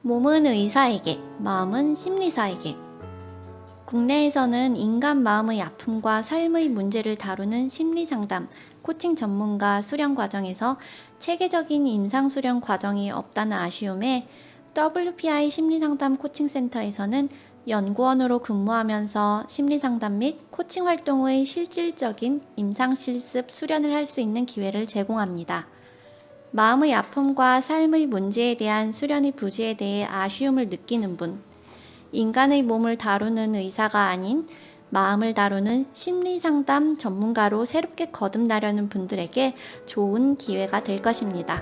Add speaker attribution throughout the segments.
Speaker 1: 몸은 의사에게, 마음은 심리사에게. 국내에서는 인간 마음의 아픔과 삶의 문제를 다루는 심리상담, 코칭 전문가 수련 과정에서 체계적인 임상 수련 과정이 없다는 아쉬움에 WPI 심리상담 코칭센터에서는 연구원으로 근무하면서 심리상담 및 코칭 활동의 실질적인 임상 실습 수련을 할 수 있는 기회를 제공합니다. 마음의 아픔과 삶의 문제에 대한 수련의 부재에 대해 아쉬움을 느끼는 분, 인간의 몸을 다루는 의사가 아닌 마음을 다루는 심리상담 전문가로 새롭게 거듭나려는 분들에게 좋은 기회가 될 것입니다.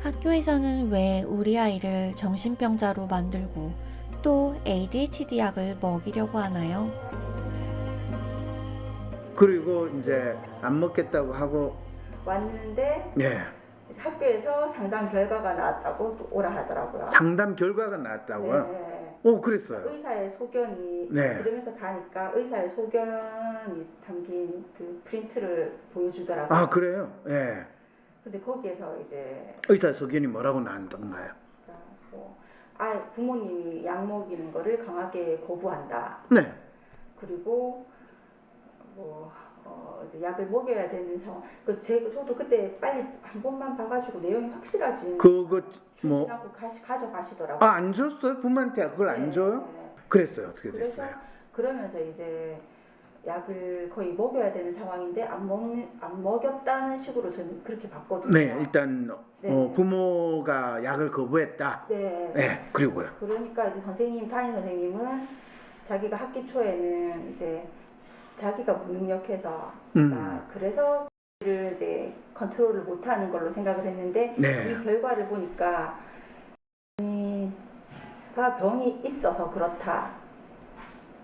Speaker 1: 학교에서는 왜 우리 아이를 정신병자로 만들고 또 ADHD 약을 먹이려고 하나요?
Speaker 2: 그리고 이제 안 먹겠다고 하고
Speaker 3: 왔는데
Speaker 2: 예
Speaker 3: 학교에서 상담 결과가 나왔다고 또 오라 하더라고요.
Speaker 2: 상담 결과가 나왔다고요?
Speaker 3: 네.
Speaker 2: 오 그랬어요.
Speaker 3: 의사의 소견이
Speaker 2: 네.
Speaker 3: 이러면서 가니까 의사의 소견이 담긴 그 프린트를 보여주더라고요.
Speaker 2: 아 그래요? 예.
Speaker 3: 근데 거기에서 이제
Speaker 2: 의사 소견이 뭐라고 나왔던가요?
Speaker 3: 뭐, 부모님이 약 먹이는 거를 강하게 거부한다.
Speaker 2: 네.
Speaker 3: 그리고 이제 약을 먹여야 되는 상황. 저도 그때 빨리 한 번만 봐가지고 내용이 확실하지.
Speaker 2: 그거 뭐
Speaker 3: 주시라고 가져가시더라고요.
Speaker 2: 안 줬어요? 부모한테 그걸 안 줘요?
Speaker 3: 네.
Speaker 2: 그랬어요. 어떻게
Speaker 3: 그래서
Speaker 2: 됐어요?
Speaker 3: 그러면서 이제 약을 거의 먹여야 되는 상황인데 안 먹였다는 식으로 저는 그렇게 봤거든요.
Speaker 2: 네, 일단
Speaker 3: 네.
Speaker 2: 부모가 약을 거부했다.
Speaker 3: 네.
Speaker 2: 네, 그리고요.
Speaker 3: 그러니까 이제 담임 선생님은 자기가 학기 초에는 이제 자기가 무능력해서 그래서 를 이제 컨트롤을 못하는 걸로 생각을 했는데
Speaker 2: 네.
Speaker 3: 이 결과를 보니까 병이 있어서 그렇다.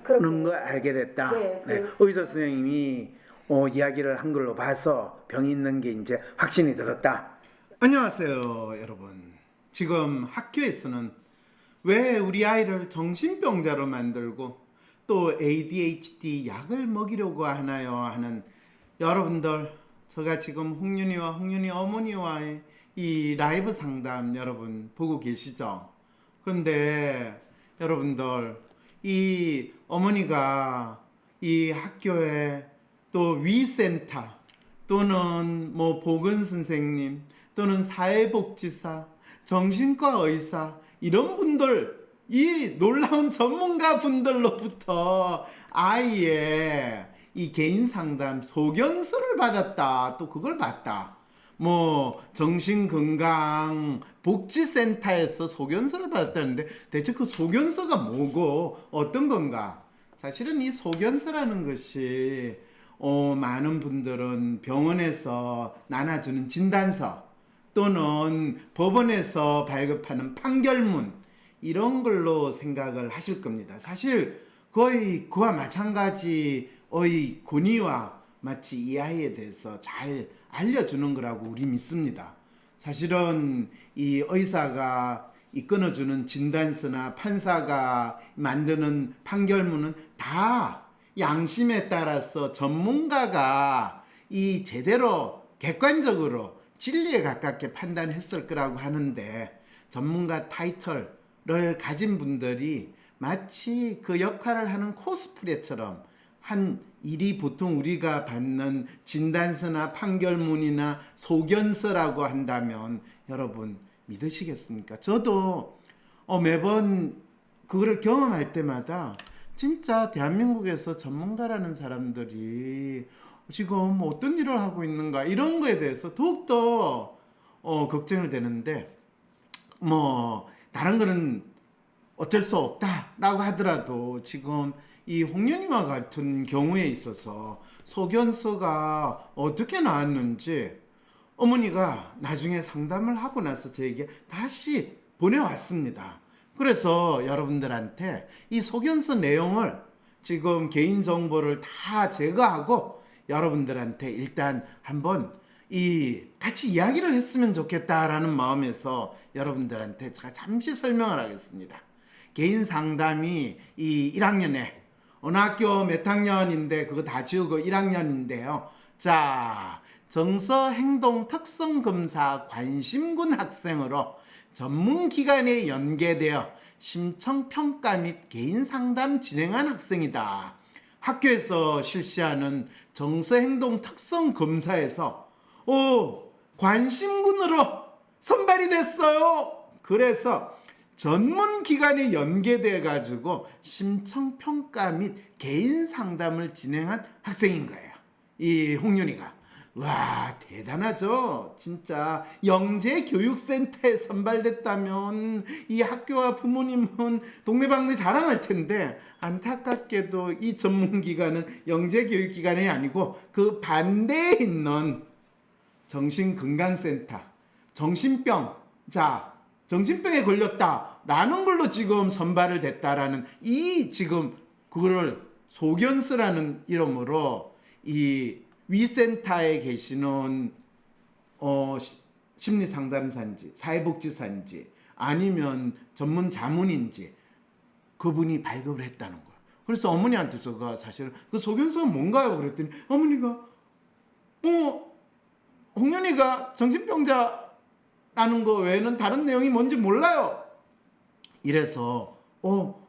Speaker 2: 그런 거 알게 됐다.
Speaker 3: 네,
Speaker 2: 네. 의사 선생님이 이야기를 한 걸로 봐서 병이 있는 게 이제 확신이 들었다.
Speaker 4: 안녕하세요, 여러분. 지금 학교에서는 왜 우리 아이를 정신병자로 만들고 또 ADHD 약을 먹이려고 하나요? 하는 여러분들, 제가 지금 홍윤이와 홍윤이 어머니와의 이 라이브 상담 여러분 보고 계시죠? 그런데 여러분들, 이 어머니가 이 학교에 또 위센터 또는 뭐 보건선생님 또는 사회복지사, 정신과 의사 이런 분들, 이 놀라운 전문가 분들로부터 아이의 이 개인 상담 소견서를 받았다. 또 그걸 봤다. 뭐 정신건강 복지센터에서 소견서를 받았다는데 대체 그 소견서가 뭐고 어떤 건가? 사실은 이 소견서라는 것이 많은 분들은 병원에서 나눠주는 진단서 또는 법원에서 발급하는 판결문 이런 걸로 생각을 하실 겁니다. 사실 거의 그와 마찬가지의 권위와 마치 이 아이에 대해서 잘 알려주는 거라고 우리 믿습니다. 사실은 이 의사가 이 끊어주는 진단서나 판사가 만드는 판결문은 다 양심에 따라서 전문가가 이 제대로 객관적으로 진리에 가깝게 판단했을 거라고 하는데, 전문가 타이틀을 가진 분들이 마치 그 역할을 하는 코스프레처럼 한 일이 보통 우리가 받는 진단서나 판결문이나 소견서라고 한다면 여러분 믿으시겠습니까? 저도 매번 그거를 경험할 때마다 진짜 대한민국에서 전문가라는 사람들이 지금 어떤 일을 하고 있는가 이런 거에 대해서 더욱더 걱정을 되는데, 뭐 다른 거는 어쩔 수 없다라고 하더라도 지금 이 홍윤이와 같은 경우에 있어서 소견서가 어떻게 나왔는지 어머니가 나중에 상담을 하고 나서 저에게 다시 보내왔습니다. 그래서 여러분들한테 이 소견서 내용을 지금 개인정보를 다 제거하고 여러분들한테 일단 한번 같이 이야기를 했으면 좋겠다라는 마음에서 여러분들한테 제가 잠시 설명을 하겠습니다. 개인 상담이 이 1학년에 어느 학교 몇 학년인데 그거 다 지우고 1학년인데요. 자, 정서 행동 특성 검사 관심군 학생으로 전문 기관에 연계되어 심청 평가 및 개인 상담 진행한 학생이다. 학교에서 실시하는 정서 행동 특성 검사에서 관심군으로 선발이 됐어요. 그래서 전문 기관에 연계돼 가지고 심청 평가 및 개인 상담을 진행한 학생인 거예요. 이 홍윤이가. 와, 대단하죠. 진짜 영재교육센터에 선발됐다면 이 학교와 부모님은 동네방네 자랑할 텐데, 안타깝게도 이 전문기관은 영재교육기관이 아니고 그 반대에 있는 정신건강센터, 정신병에 걸렸다라는 걸로 지금 선발을 됐다라는, 이 지금 그거를 소견스라는 이름으로 이 위센터에 계시는 심리상담사인지 사회복지사인지 아니면 전문 자문인지 그분이 발급을 했다는 거예요. 그래서 어머니한테 제가 사실 그 소견서가 뭔가요? 그랬더니 어머니가 홍연이가 정신병자라는 거 외에는 다른 내용이 뭔지 몰라요. 이래서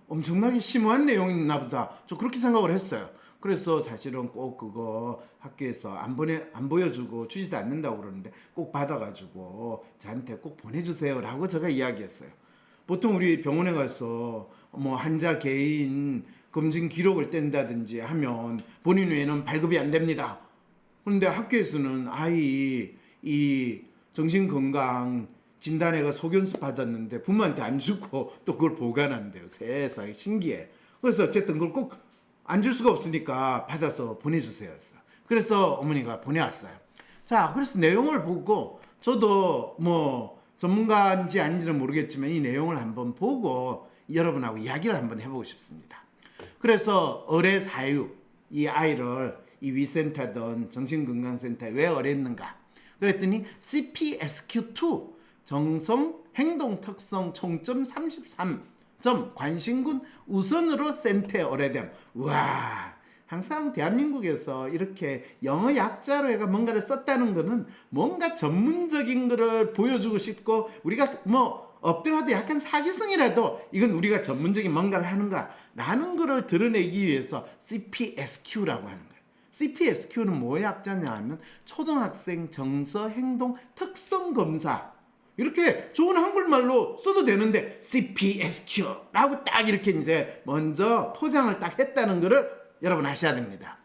Speaker 4: 엄청나게 심오한 내용이 있나 보다. 저 그렇게 생각을 했어요. 그래서 사실은 꼭 그거 학교에서 안 보여주고 주지도 않는다고 그러는데 꼭 받아가지고 저한테 꼭 보내주세요라고 제가 이야기했어요. 보통 우리 병원에 가서 뭐 환자 개인 검진 기록을 뗀다든지 하면 본인 외에는 발급이 안 됩니다. 그런데 학교에서는 아이 이 정신건강 진단회가 소견서 받았는데 부모한테 안 주고 또 그걸 보관한대요. 세상에 신기해. 그래서 어쨌든 그걸 꼭 안 줄 수가 없으니까 받아서 보내주세요. 그래서 어머니가 보내왔어요. 자, 그래서 내용을 보고 저도 뭐 전문가인지 아닌지는 모르겠지만 이 내용을 한번 보고 여러분하고 이야기를 한번 해보고 싶습니다. 그래서 의뢰 사유, 이 아이를 이 위센터든 정신건강센터에 왜 의뢰했는가? 그랬더니 CPSQ2 정성 행동 특성 총점 33점 관심군 우선으로 센터에 의뢰됨. 우와, 항상 대한민국에서 이렇게 영어 약자로 해가 뭔가를 썼다는 거는 뭔가 전문적인 거를 보여주고 싶고, 우리가 뭐 없더라도 약간 사기성이라도 이건 우리가 전문적인 뭔가를 하는가라는 거를 드러내기 위해서 CPSQ라고 하는 거예요. CPSQ는 뭐의 약자냐 하면 초등학생 정서 행동 특성 검사, 이렇게 좋은 한글말로 써도 되는데 CPSQ라고 딱 이렇게 이제 먼저 포장을 딱 했다는 거를 여러분 아셔야 됩니다.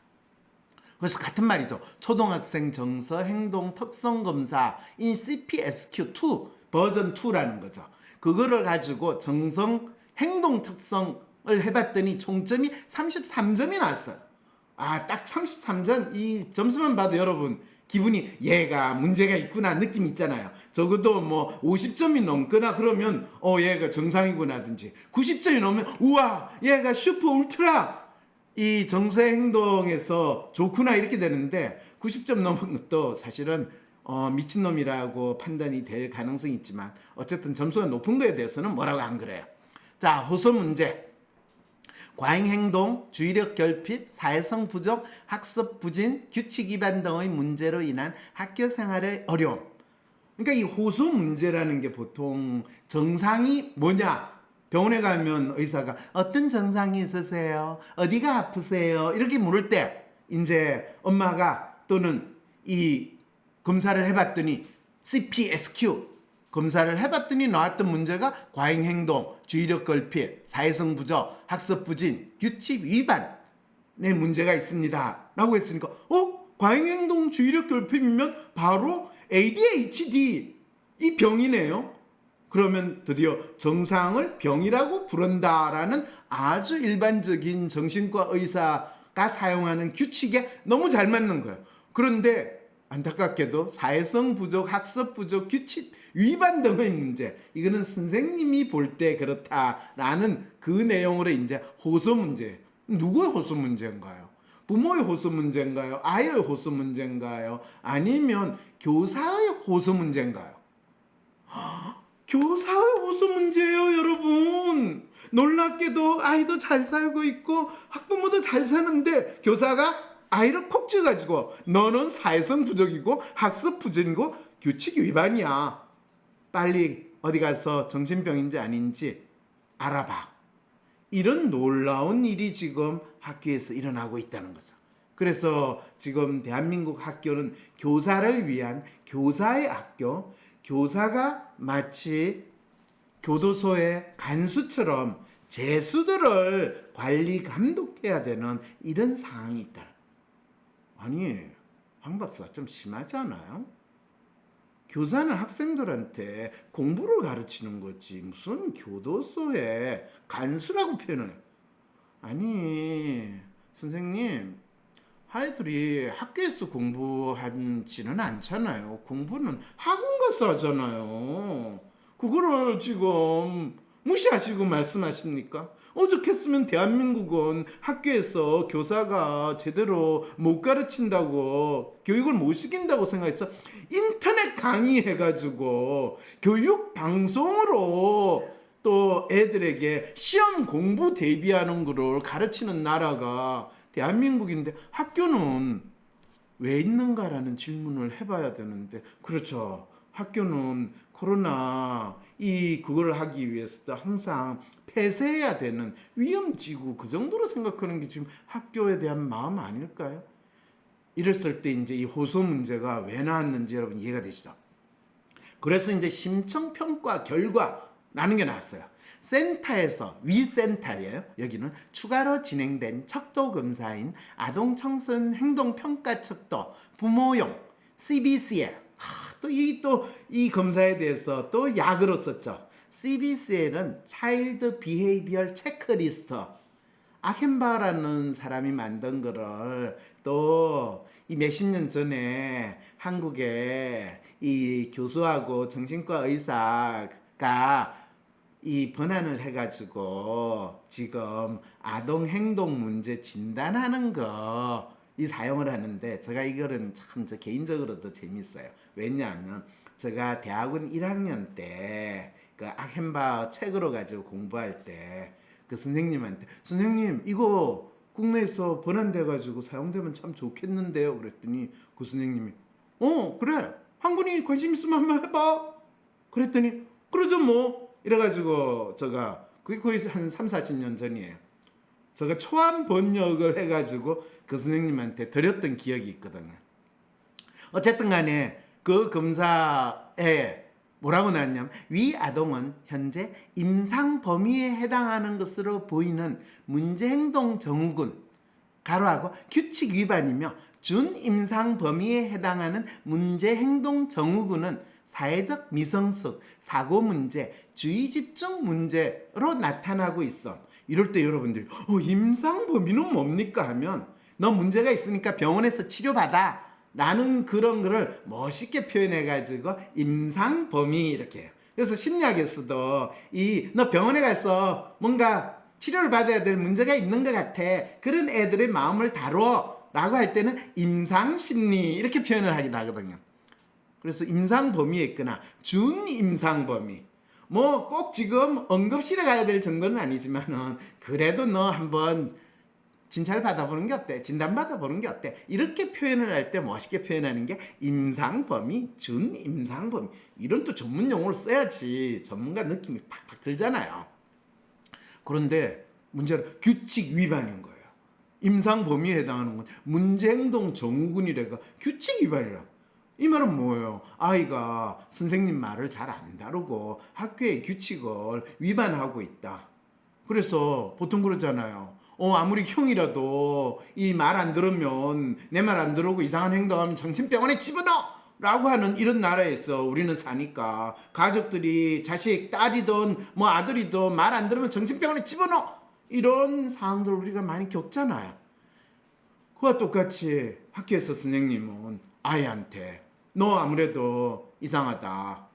Speaker 4: 그래서 같은 말이죠. 초등학생 정서 행동 특성 검사인 CPSQ2 버전 2라는 거죠. 그거를 가지고 정성 행동 특성을 해봤더니 총점이 33점이 나왔어요. 딱 33점, 이 점수만 봐도 여러분 기분이 얘가 문제가 있구나 느낌 있잖아요. 적어도 뭐 50점이 넘거나 그러면 얘가 정상이구나든지 90점이 넘으면 우와 얘가 슈퍼 울트라 이 정서 행동에서 좋구나 이렇게 되는데, 90점 넘은 것도 사실은 미친놈이라고 판단이 될 가능성이 있지만 어쨌든 점수가 높은 거에 대해서는 뭐라고 안 그래요. 자, 호소 문제. 과잉행동, 주의력 결핍, 사회성 부족, 학습 부진, 규칙 위반 등의 문제로 인한 학교 생활의 어려움. 그러니까 이 호소 문제라는 게 보통 정상이 뭐냐? 병원에 가면 의사가 어떤 증상이 있으세요? 어디가 아프세요? 이렇게 물을 때 이제 엄마가 또는 이 검사를 해봤더니 CPSQ 검사를 해봤더니 나왔던 문제가 과잉행동, 주의력 결핍, 사회성 부족, 학습 부진, 규칙 위반의 문제가 있습니다 라고 했으니까 과잉행동, 주의력 결핍이면 바로 ADHD 이 병이네요. 그러면 드디어 정상을 병이라고 부른다라는 아주 일반적인 정신과 의사가 사용하는 규칙에 너무 잘 맞는 거예요. 그런데 안타깝게도 사회성 부족, 학습 부족, 규칙 위반 등의 문제, 이거는 선생님이 볼 때 그렇다라는 그 내용으로 이제 호소 문제. 누구의 호소 문제인가요? 부모의 호소 문제인가요? 아이의 호소 문제인가요? 아니면 교사의 호소 문제인가요? 교사의 호소 문제예요, 여러분. 놀랍게도 아이도 잘 살고 있고 학부모도 잘 사는데 교사가 아이를 콕 찌가지고 너는 사회성 부족이고 학습 부진이고 규칙 위반이야. 빨리 어디 가서 정신병인지 아닌지 알아봐. 이런 놀라운 일이 지금 학교에서 일어나고 있다는 거죠. 그래서 지금 대한민국 학교는 교사를 위한 교사의 학교, 교사가 마치 교도소의 간수처럼 죄수들을 관리 감독해야 되는 이런 상황이 있다. 아니, 황 박사가 좀 심하지 않아요? 교사는 학생들한테 공부를 가르치는 거지 무슨 교도소의 간수라고 표현을 해요. 아니, 선생님, 아이들이 학교에서 공부하지는 않잖아요. 공부는 학원 가서 하잖아요. 그거를 지금 무시하시고 말씀하십니까? 오죽했으면 대한민국은 학교에서 교사가 제대로 못 가르친다고, 교육을 못 시킨다고 생각했어. 인터넷 강의해가지고 교육 방송으로 또 애들에게 시험 공부 대비하는 거를 가르치는 나라가 대한민국인데 학교는 왜 있는가라는 질문을 해봐야 되는데, 그렇죠. 학교는 코로나 그걸 하기 위해서도 항상 폐쇄해야 되는 위험지구, 그 정도로 생각하는 게 지금 학교에 대한 마음 아닐까요? 이랬을 때 이제 이 호소 문제가 왜 나왔는지 여러분 이해가 되시죠? 그래서 이제 심청평가 결과라는 게 나왔어요. 센터에서, 위센터예요. 여기는 추가로 진행된 척도 검사인 아동청소년 행동평가 척도 부모용 CBCL, 또 이 검사에 대해서 또 약으로 썼죠. CBCL은 차일드 비헤이비얼 체크리스트, 아켄바라는 사람이 만든 거를 또 이 몇십 년 전에 한국에 이 교수하고 정신과 의사가 이 번안을 해가지고 지금 아동 행동 문제 진단하는 거 이 사용을 하는데, 제가 이거는 참 저 개인적으로도 재밌어요. 왜냐하면 제가 대학원 1학년 때 그 아켄바 책으로 가지고 공부할 때 그 선생님한테, 선생님 이거 국내에서 번안돼가지고 사용되면 참 좋겠는데요. 그랬더니 그 선생님이 그래, 한군이 관심 있으면 한번 해봐. 그랬더니 그러죠 뭐. 이래가지고 제가 그게 거의 한 30-40년 전이에요. 제가 초안 번역을 해가지고 그 선생님한테 드렸던 기억이 있거든요. 어쨌든 간에 그 검사에 뭐라고 나왔냐면, 위 아동은 현재 임상 범위에 해당하는 것으로 보이는 문제행동 정후군 가로하고 규칙 위반이며, 준임상 범위에 해당하는 문제행동 정후군은 사회적 미성숙, 사고 문제, 주의 집중 문제로 나타나고 있어. 이럴 때 여러분들이 임상 범위는 뭡니까 하면, 너 문제가 있으니까 병원에서 치료받아 라는 그런 거를 멋있게 표현해가지고 임상 범위 이렇게 해요. 그래서 심리학에서도 너 병원에 가서 뭔가 치료를 받아야 될 문제가 있는 것 같아, 그런 애들의 마음을 다뤄 라고 할 때는 임상심리 이렇게 표현을 하기도 하거든요. 그래서 임상 범위에 있거나 준임상 범위, 뭐 꼭 지금 응급실에 가야 될 정도는 아니지만은 그래도 너 한번 진찰 받아보는 게 어때? 진단 받아보는 게 어때? 이렇게 표현을 할 때 멋있게 표현하는 게 임상 범위, 준임상 범위, 이런 또 전문 용어를 써야지 전문가 느낌이 팍팍 들잖아요. 그런데 문제는 규칙 위반인 거예요. 임상 범위에 해당하는 건 문제행동 정후군이래가 규칙 위반이라. 이 말은 뭐예요? 아이가 선생님 말을 잘 안 다루고 학교의 규칙을 위반하고 있다. 그래서 보통 그러잖아요. 아무리 형이라도 이 말 안 들으면, 내 말 안 들으고 이상한 행동하면 정신병원에 집어넣어! 라고 하는 이런 나라에서 우리는 사니까 가족들이 자식, 딸이든 뭐 아들이든 말 안 들으면 정신병원에 집어넣어! 이런 상황들 우리가 많이 겪잖아요. 그와 똑같이 학교에서 선생님은 아이한테 너 아무래도 이상하다,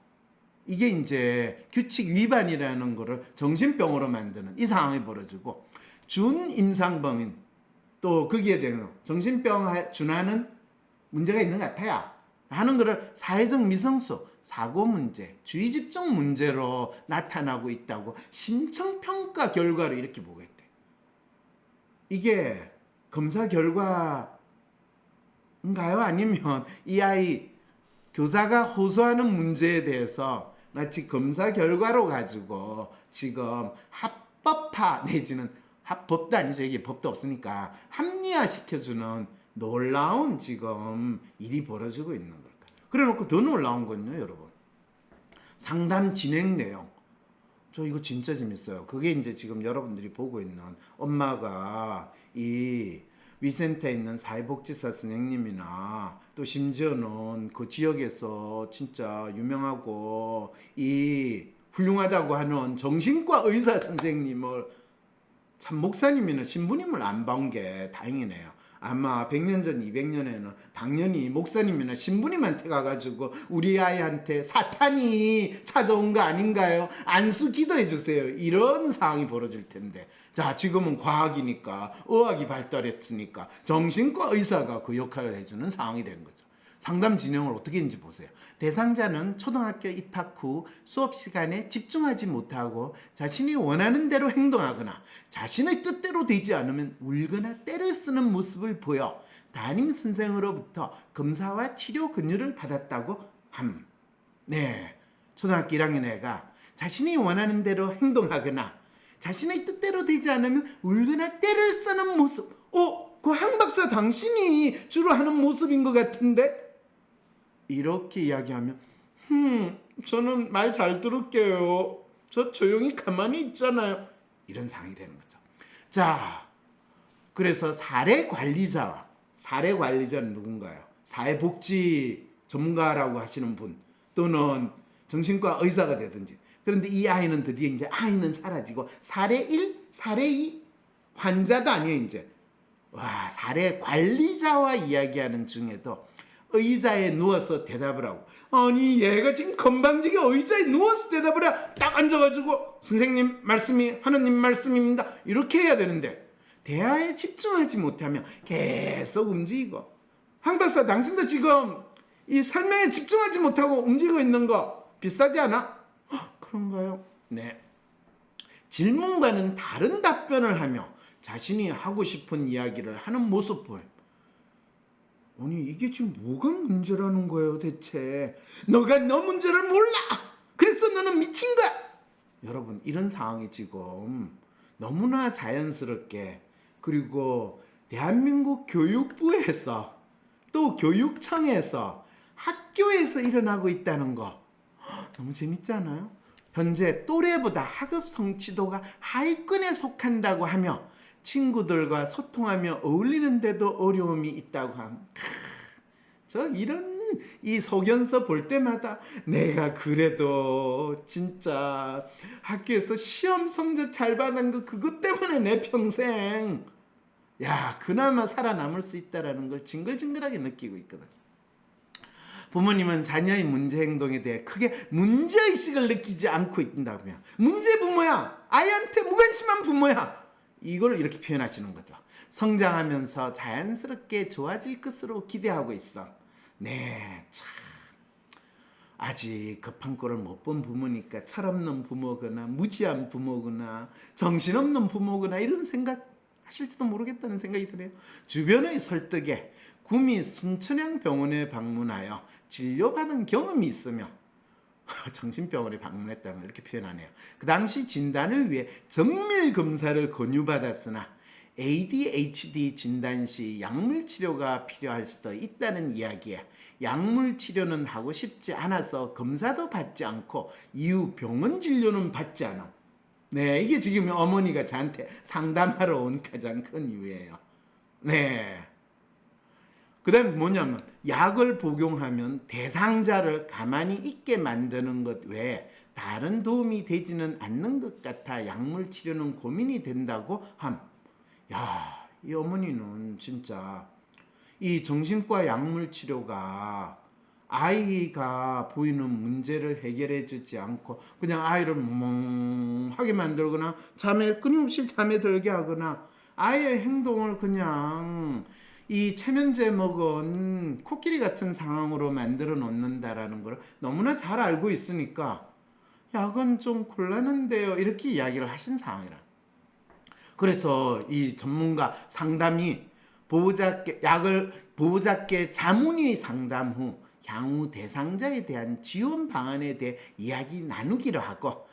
Speaker 4: 이게 이제 규칙 위반이라는 거를 정신병으로 만드는 이 상황이 벌어지고, 준임상범인 또 거기에 대한 정신병 준하는 문제가 있는 것 같아요 하는 거를 사회적 미성숙, 사고 문제, 주의 집중 문제로 나타나고 있다고 심층평가 결과로 이렇게 보고 있대. 이게 검사 결과인가요? 아니면 이 아이 교사가 호소하는 문제에 대해서 마치 검사 결과로 가지고 지금 합법화 내지는 법도 아니죠. 이게 법도 없으니까 합리화시켜주는 놀라운 지금 일이 벌어지고 있는 걸까. 그래 놓고 더 놀라운 건요, 여러분. 상담 진행 내용. 저 이거 진짜 재밌어요. 그게 이제 지금 여러분들이 보고 있는 엄마가 이 위센터에 있는 사회복지사 선생님이나 또 심지어는 그 지역에서 진짜 유명하고 이 훌륭하다고 하는 정신과 의사 선생님을 참 목사님이나 신부님을 안 봐온 게 다행이네요. 아마 100년 전 200년에는 당연히 목사님이나 신부님한테 가가지고 우리 아이한테 사탄이 찾아온 거 아닌가요? 안수 기도해 주세요. 이런 상황이 벌어질 텐데, 자, 지금은 과학이니까 의학이 발달했으니까 정신과 의사가 그 역할을 해주는 상황이 된 거죠. 상담 진행을 어떻게 했는지 보세요. 대상자는 초등학교 입학 후 수업 시간에 집중하지 못하고 자신이 원하는 대로 행동하거나 자신의 뜻대로 되지 않으면 울거나 때를 쓰는 모습을 보여 담임 선생으로부터 검사와 치료 권유를 받았다고 함. 네, 초등학교 1학년 애가 자신이 원하는 대로 행동하거나 자신의 뜻대로 되지 않으면 울거나 때를 쓰는 모습. 그 항박사 당신이 주로 하는 모습인 것 같은데? 이렇게 이야기하면 저는 말 잘 들을게요. 저 조용히 가만히 있잖아요. 이런 상황이 되는 거죠. 자, 그래서 사례관리자는 누군가요? 사회복지 전문가라고 하시는 분 또는 정신과 의사가 되든지. 그런데 이 아이는 드디어 이제 아이는 사라지고 사례 1, 사례 2 환자도 아니에요. 이제 사례관리자와 이야기하는 중에도 의자에 누워서 대답을 하고, 아니 얘가 지금 건방지게 의자에 누워서 대답을 해. 딱 앉아가지고 선생님 말씀이 하느님 말씀입니다 이렇게 해야 되는데 대화에 집중하지 못하면 계속 움직이고, 황박사 당신도 지금 이 설명에 집중하지 못하고 움직이고 있는 거 비슷하지 않아? 그런가요? 네. 질문과는 다른 답변을 하며 자신이 하고 싶은 이야기를 하는 모습 보여. 아니 이게 지금 뭐가 문제라는 거예요 대체? 너가 너 문제를 몰라. 그래서 너는 미친 거야. 여러분, 이런 상황이 지금 너무나 자연스럽게, 그리고 대한민국 교육부에서 또 교육청에서 학교에서 일어나고 있다는 거 너무 재밌지 않아요? 현재 또래보다 학업 성취도가 하위권에 속한다고 하며 친구들과 소통하며 어울리는데도 어려움이 있다고 함. 저 이런 이 소견서 볼 때마다 내가 그래도 진짜 학교에서 시험 성적 잘 받은 거 그것 때문에 내 평생 그나마 살아남을 수 있다라는 걸 징글징글하게 느끼고 있거든. 부모님은 자녀의 문제 행동에 대해 크게 문제의식을 느끼지 않고 있다며 문제 부모야, 아이한테 무관심한 부모야, 이걸 이렇게 표현하시는 거죠. 성장하면서 자연스럽게 좋아질 것으로 기대하고 있어. 네, 참 아직 급한 꼴을 못 본 부모니까 철없는 부모거나 무지한 부모거나 정신없는 부모거나 이런 생각 하실지도 모르겠다는 생각이 드네요. 주변의 설득에 구미 순천향병원에 방문하여 진료받은 경험이 있으며 정신병원에 방문했다는 걸 이렇게 표현하네요. 그 당시 진단을 위해 정밀 검사를 권유받았으나 ADHD 진단 시 약물 치료가 필요할 수도 있다는 이야기에 약물 치료는 하고 싶지 않아서 검사도 받지 않고 이후 병원 진료는 받지 않아. 네, 이게 지금 어머니가 저한테 상담하러 온 가장 큰 이유예요. 네. 그 다음에 뭐냐면 약을 복용하면 대상자를 가만히 있게 만드는 것 외에 다른 도움이 되지는 않는 것 같아 약물 치료는 고민이 된다고 함. 이 어머니는 진짜 이 정신과 약물 치료가 아이가 보이는 문제를 해결해 주지 않고 그냥 아이를 멍하게 만들거나 끊임없이 잠에 들게 하거나 아이의 행동을 그냥 이 체면 제목은 코끼리 같은 상황으로 만들어 놓는다라는 걸 너무나 잘 알고 있으니까 약은 좀 곤란한데요, 이렇게 이야기를 하신 상황이라. 그래서 이 전문가 상담이 보호자께 자문위 상담 후 향후 대상자에 대한 지원 방안에 대해 이야기 나누기로 하고,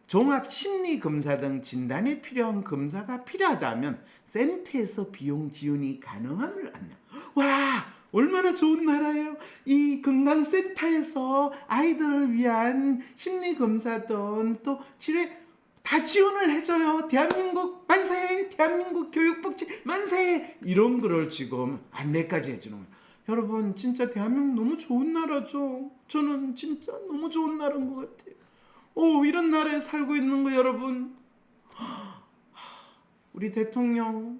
Speaker 4: 종합 심리 검사 등 진단에 필요한 검사가 필요하다면 센터에서 비용 지원이 가능함을 안내. 와, 얼마나 좋은 나라예요. 이 건강센터에서 아이들을 위한 심리 검사든 또 치료에 다 지원을 해줘요. 대한민국 만세, 대한민국 교육복지 만세, 이런 거를 지금 안내까지 해주는 거예요. 여러분, 진짜 대한민국 너무 좋은 나라죠. 저는 진짜 너무 좋은 나라인 것 같아요. 이런 나라에 살고 있는 거 여러분, 우리 대통령,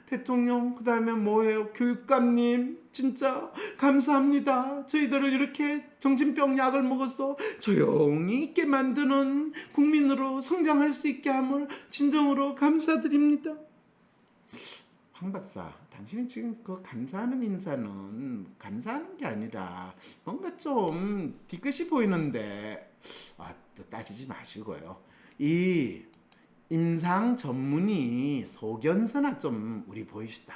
Speaker 4: 그 다음에 뭐예요? 교육감님, 진짜 감사합니다. 저희들을 이렇게 정신병 약을 먹어서 조용히 있게 만드는 국민으로 성장할 수 있게 함을 진정으로 감사드립니다. 황 박사, 당신이 지금 그 감사하는 인사는 감사하는 게 아니라 뭔가 좀 뒤끝이 보이는데, 또 따지지 마시고요. 이 임상 전문의 소견서나 좀 우리 보입시다.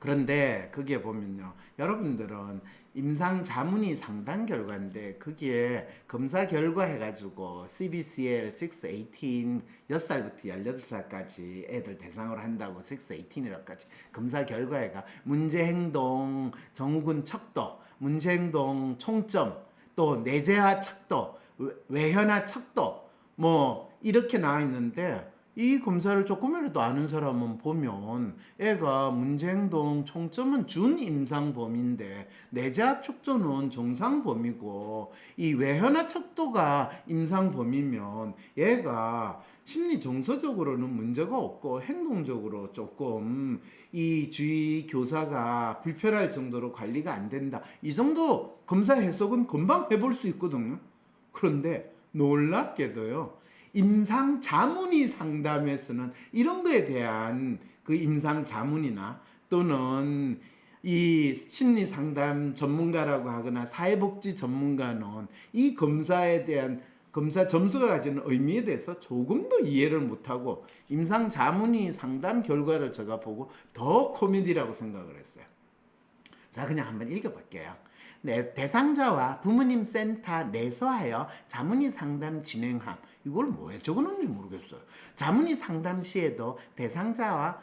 Speaker 4: 그런데 거기에 보면요, 여러분들은 임상 자문의 상담 결과인데 거기에 검사 결과 해가지고 CBCL 6-18 6살부터 18살까지 애들 대상으로 한다고 6-18이라까지 검사 결과에가 문제행동 정후군 척도, 문제행동 총점, 또 내재화 척도, 외현화 척도, 뭐 이렇게 나와 있는데, 이 검사를 조금이라도 아는 사람은 보면 애가 문제행동 총점은 준임상범인데 내재화 척도는 정상범이고, 이 외현화 척도가 임상범이면 얘가 심리 정서적으로는 문제가 없고 행동적으로 조금 이 주위 교사가 불편할 정도로 관리가 안 된다, 이 정도 검사 해석은 금방 해볼 수 있거든요. 그런데 놀랍게도요, 임상 자문의 상담에서는 이런 거에 대한 그 임상 자문이나 또는 이 심리 상담 전문가라고 하거나 사회복지 전문가는 이 검사에 대한 검사 점수가 가지는 의미에 대해서 조금 더 이해를 못하고 임상 자문의 상담 결과를 제가 보고 더 코미디라고 생각을 했어요. 자, 그냥 한번 읽어볼게요. 네, 대상자와 부모님 센터 내소하여 자문의 상담 진행함. 이걸 뭐에 적어놓는지 모르겠어요. 자문의 상담 시에도 대상자가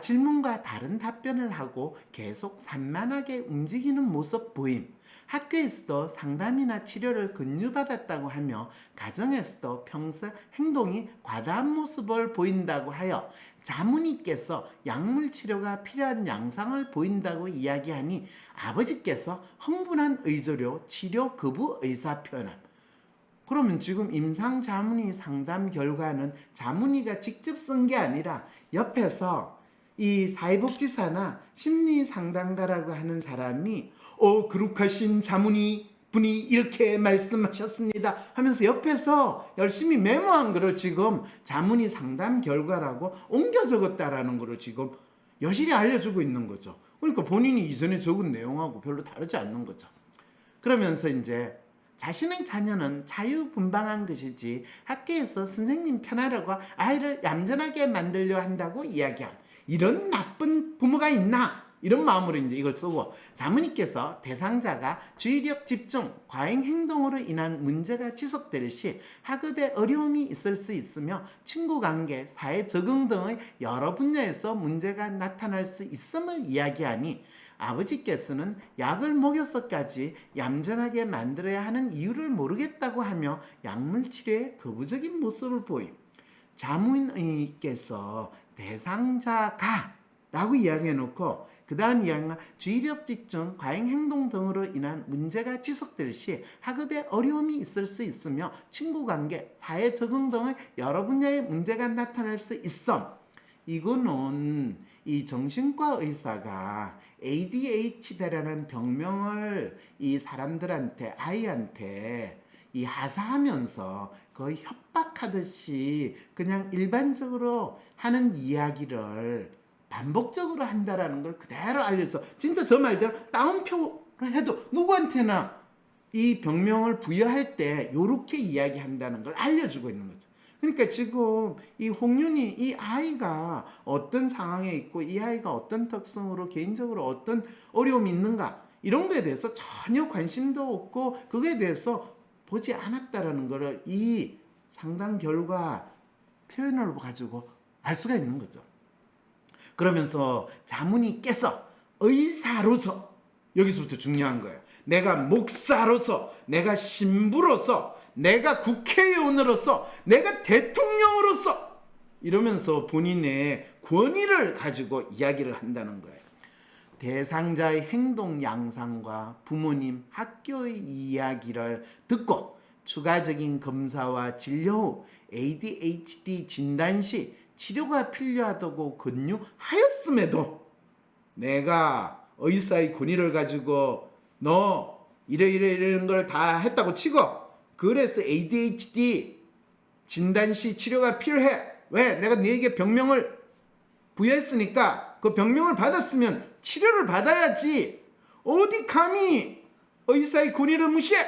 Speaker 4: 질문과 다른 답변을 하고 계속 산만하게 움직이는 모습 보임. 학교에서도 상담이나 치료를 권유받았다고 하며 가정에서도 평소 행동이 과다한 모습을 보인다고 하여 자문의께서 약물 치료가 필요한 양상을 보인다고 이야기하니 아버지께서 흥분한 의조로 치료 거부 의사 표현함. 그러면 지금 임상 자문의 상담 결과는 자문의가 직접 쓴 게 아니라 옆에서 이 사회복지사나 심리상담가라고 하는 사람이 그룩하신 자문의 분이 이렇게 말씀하셨습니다 하면서 옆에서 열심히 메모한 거를 지금 자문의 상담 결과라고 옮겨 적었다라는 거를 지금 여실히 알려주고 있는 거죠. 그러니까 본인이 이전에 적은 내용하고 별로 다르지 않는 거죠. 그러면서 이제 자신의 자녀는 자유분방한 것이지 학교에서 선생님 편하라고 아이를 얌전하게 만들려 한다고 이야기함. 이런 나쁜 부모가 있나? 이런 마음으로 이제 이걸 쓰고, 자문의께서 대상자가 주의력 집중, 과잉 행동으로 인한 문제가 지속될 시 학업에 어려움이 있을 수 있으며 친구 관계, 사회 적응 등의 여러 분야에서 문제가 나타날 수 있음을 이야기하니 아버지께서는 약을 먹여서까지 얌전하게 만들어야 하는 이유를 모르겠다고 하며 약물 치료에 거부적인 모습을 보임. 자문의께서 대상자가 라고 이야기해놓고 그 다음 이야기가 주의력 집중, 과잉 행동 등으로 인한 문제가 지속될 시 학업에 어려움이 있을 수 있으며 친구관계, 사회 적응 등의 여러 분야의 문제가 나타날 수 있어. 이거는 이 정신과 의사가 ADHD라는 병명을 이 사람들한테, 아이한테 이 하사하면서 거의 협박하듯이 그냥 일반적으로 하는 이야기를 반복적으로 한다라는 걸 그대로 알려서 진짜 저 말대로 따옴표를 해도 누구한테나 이 병명을 부여할 때 요렇게 이야기한다는 걸 알려주고 있는 거죠. 그러니까 지금 이 홍윤이 이 아이가 어떤 상황에 있고 이 아이가 어떤 특성으로 개인적으로 어떤 어려움이 있는가 이런 거에 대해서 전혀 관심도 없고 그거에 대해서 보지 않았다라는 거를 이 상담 결과 표현을 가지고 알 수가 있는 거죠. 그러면서 자문이 깨서 의사로서 여기서부터 중요한 거예요. 내가 목사로서, 내가 신부로서, 내가 국회의원으로서, 내가 대통령으로서 이러면서 본인의 권위를 가지고 이야기를 한다는 거예요. 대상자의 행동 양상과 부모님, 학교의 이야기를 듣고 추가적인 검사와 진료 후 ADHD 진단 시 치료가 필요하다고 권유하였음에도 내가 의사의 권위를 가지고 너 이런 걸 다 했다고 치고 그래서 ADHD 진단 시 치료가 필요해. 왜? 내가 너에게 병명을 부여했으니까 그 병명을 받았으면 치료를 받아야지. 어디 감히 의사의 권위를 무시해?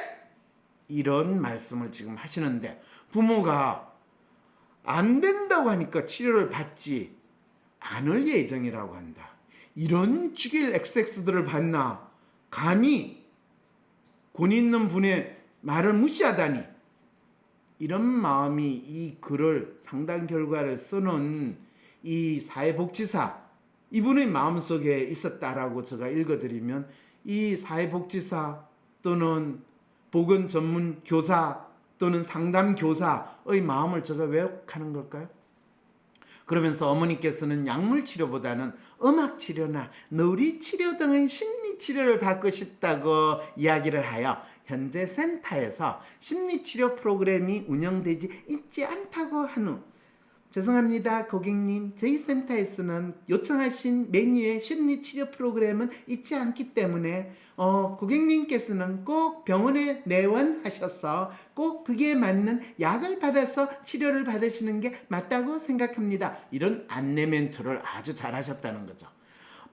Speaker 4: 이런 말씀을 지금 하시는데 부모가 안 된다고 하니까 치료를 받지 않을 예정이라고 한다. 이런 죽일 XX들을 봤나? 감히 권위 있는 분의 말을 무시하다니. 이런 마음이 이 글을 상담 결과를 쓰는 이 사회복지사 이분의 마음속에 있었다라고 제가 읽어드리면 이 사회복지사 또는 보건 전문 교사 또는 상담 교사의 마음을 제가 왜곡하는 걸까요? 그러면서 어머니께서는 약물 치료보다는 음악 치료나 놀이 치료 등의 심리 치료를 받고 싶다고 이야기를 하여 현재 센터에서 심리 치료 프로그램이 운영되지 있지 않다고 한 후 죄송합니다 고객님, 저희 센터에서는 요청하신 메뉴의 심리 치료 프로그램은 있지 않기 때문에 고객님께서는 꼭 병원에 내원하셔서 꼭 그게 맞는 약을 받아서 치료를 받으시는 게 맞다고 생각합니다. 이런 안내 멘트를 아주 잘하셨다는 거죠.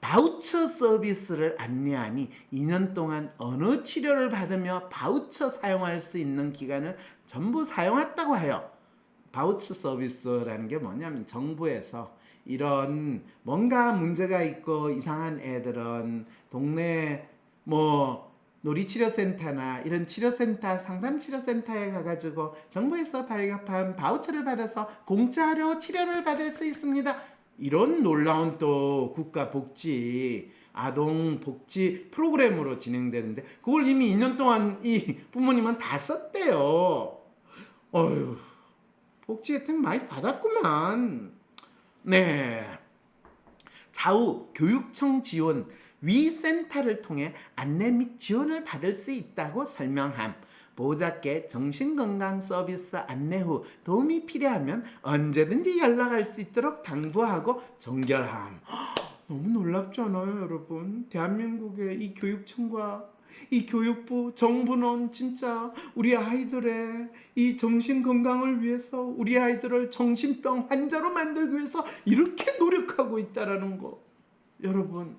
Speaker 4: 바우처 서비스를 안내하니 2년 동안 어느 치료를 받으며 바우처 사용할 수 있는 기간을 전부 사용했다고 해요. 바우처 서비스라는 게 뭐냐면 정부에서 이런 뭔가 문제가 있고 이상한 애들은 동네 뭐 놀이치료센터나 이런 치료센터, 상담치료센터에 가가지고 정부에서 발급한 바우처를 받아서 공짜로 치료를 받을 수 있습니다. 이런 놀라운 또 국가복지 아동복지 프로그램으로 진행되는데 그걸 이미 2년 동안 이 부모님은 다 썼대요. 어휴, 복지 혜택 많이 받았구만. 네. 좌우 교육청 지원 위 센터를 통해 안내 및 지원을 받을 수 있다고 설명함. 보호자께 정신건강 서비스 안내 후 도움이 필요하면 언제든지 연락할 수 있도록 당부하고 정결함. 너무 놀랍잖아요, 여러분. 대한민국의 이 교육청과 이 교육부, 정부는 진짜 우리 아이들의 이 정신건강을 위해서 우리 아이들을 정신병 환자로 만들기 위해서 이렇게 노력하고 있다라는 거. 여러분,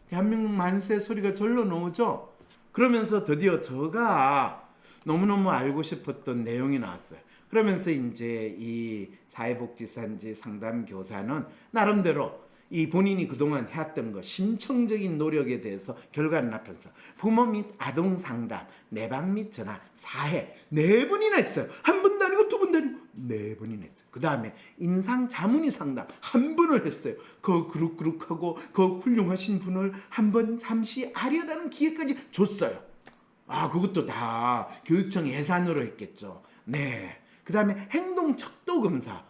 Speaker 4: 대한민국 만세 소리가 절로 나오죠? 그러면서 드디어 제가 너무너무 알고 싶었던 내용이 나왔어요. 그러면서 이제 이 사회복지사인지 상담교사는 나름대로 이 본인이 그동안 해왔던 거 심층적인 노력에 대해서 결과를 나타내서 부모 및 아동 상담, 내방 및 전화 4회 4번이나 했어요. 한 번도 아니고 두 번도 아니고 4번이나 했어요. 그 다음에 임상 자문의 상담 1번을 했어요. 그 그룹하고 그 훌륭하신 분을 한번 잠시 아려라는 기회까지 줬어요. 아, 그것도 다 교육청 예산으로 했겠죠. 네. 그 다음에 행동 척도 검사.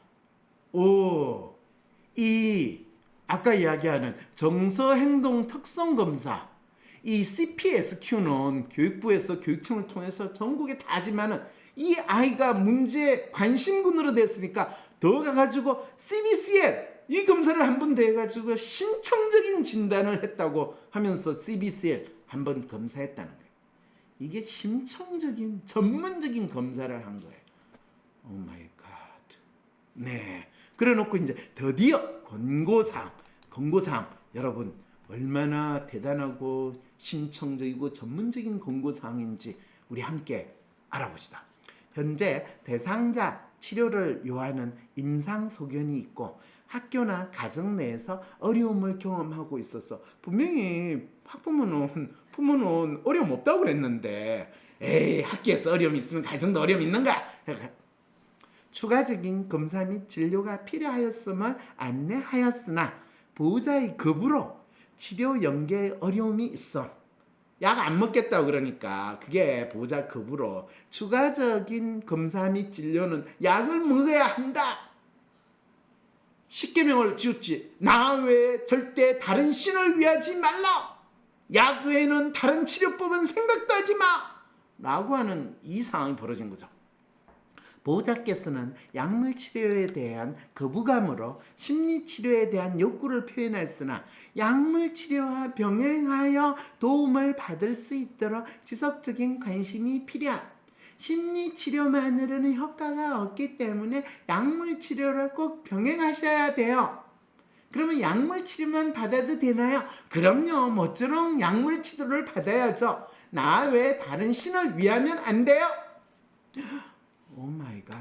Speaker 4: 아까 이야기하는 정서 행동 특성 검사. 이 CPSQ는 교육부에서 교육청을 통해서 전국에 다 하지만은 이 아이가 문제 관심군으로 됐으니까 더 가가지고 CBCL 이 검사를 한 번 더 해가지고 심층적인 진단을 했다고 하면서 CBCL 한 번 검사했다는 거예요. 이게 심층적인 전문적인 검사를 한 거예요. 오 마이 갓. 네. 그래 놓고 이제 드디어 권고사항 권고사항, 여러분 얼마나 대단하고 신청적이고 전문적인 권고사항인지 우리 함께 알아봅시다. 현재 대상자 치료를 요하는 임상소견이 있고 학교나 가정 내에서 어려움을 경험하고 있어서 분명히 부모는 어려움 없다고 그랬는데 에이 학교에서 어려움이 있으면 가정도 어려움이 있는가? 추가적인 검사 및 진료가 필요하였음을 안내하였으나 보호자의 거부로 치료 연계에 어려움이 있어 약 안 먹겠다고 그러니까 그게 보호자 거부로 추가적인 검사 및 진료는 약을 먹어야 한다. 십계명을 지었지. 나 외에 절대 다른 신을 위하지 말라. 약 외에는 다른 치료법은 생각도 하지 마. 라고 하는 이 상황이 벌어진 거죠. 보호자께서는 약물 치료에 대한 거부감으로 심리 치료에 대한 욕구를 표현했으나 약물 치료와 병행하여 도움을 받을 수 있도록 지속적인 관심이 필요한 심리 치료만으로는 효과가 없기 때문에 약물 치료를 꼭 병행하셔야 돼요. 그러면 약물 치료만 받아도 되나요? 그럼요. 모쪼록 약물 치료를 받아야죠. 나 외에 다른 신을 위하면 안 돼요. 오 마이 갓.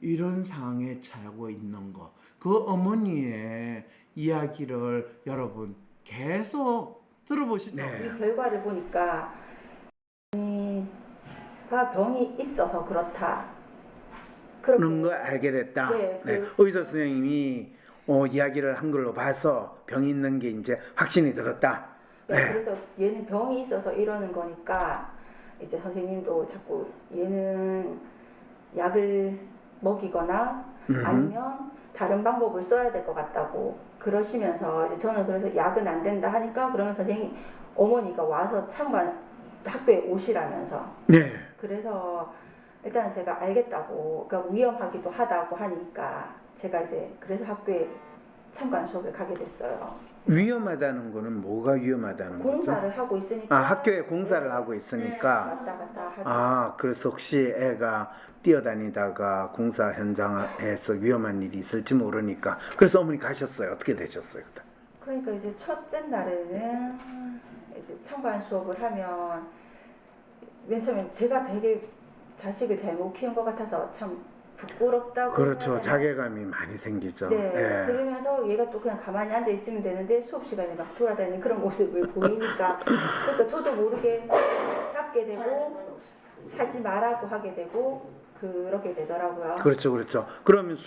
Speaker 4: 이런 상황에 처하고 있는 거. 그 어머니의 이야기를 여러분 계속 들어보시죠.
Speaker 2: 네.
Speaker 3: 이 결과를 보니까 병이 있어서 그렇다.
Speaker 2: 그런 거 알게 됐다.
Speaker 3: 네,
Speaker 2: 네. 의사 선생님이 이야기를 한 걸로 봐서 병이 있는 게 이제 확신이 들었다.
Speaker 3: 네,
Speaker 2: 네.
Speaker 3: 그래서 얘는 병이 있어서 이러는 거니까 이제 선생님도 자꾸 얘는 약을 먹이거나 아니면 다른 방법을 써야 될 것 같다고 그러시면서 이제 저는 그래서 약은 안 된다 하니까 그러면 선생님 어머니가 와서 참관 학교에 오시라면서
Speaker 2: 네.
Speaker 3: 그래서 일단 제가 알겠다고 그러니까 위험하기도 하다고 하니까 제가 이제 그래서 학교에 참관 수업을 가게 됐어요.
Speaker 2: 위험하다는 거는 뭐가 위험하다는 거죠?
Speaker 3: 공사를 하고 있으니까
Speaker 2: 학교에 공사를 하고 있으니까
Speaker 3: 왔다 갔다 하고
Speaker 2: 그래서 혹시 애가 뛰어다니다가 공사 현장에서 위험한 일이 있을지 모르니까 그래서 어머니 가셨어요. 어떻게 되셨어요?
Speaker 3: 그러니까 이제 첫째 날에는 이제 참관 수업을 하면 맨 처음에 제가 되게 자식을 잘못 키운 것 같아서 참 부끄럽다고
Speaker 2: 그렇죠.
Speaker 3: 해야 되나?
Speaker 2: 자괴감이 많이 생기죠.
Speaker 3: 네.
Speaker 2: 예.
Speaker 3: 그러면서 얘가 또 그냥 가만히 앉아 있으면 되는데 수업 시간에 막 돌아다니는 그런 모습을 보이니까 그러니까 저도 모르게 잡게 되고 하지 말라고 하게 되고 그렇게 되더라고요.
Speaker 2: 그렇죠, 그렇죠. 그러면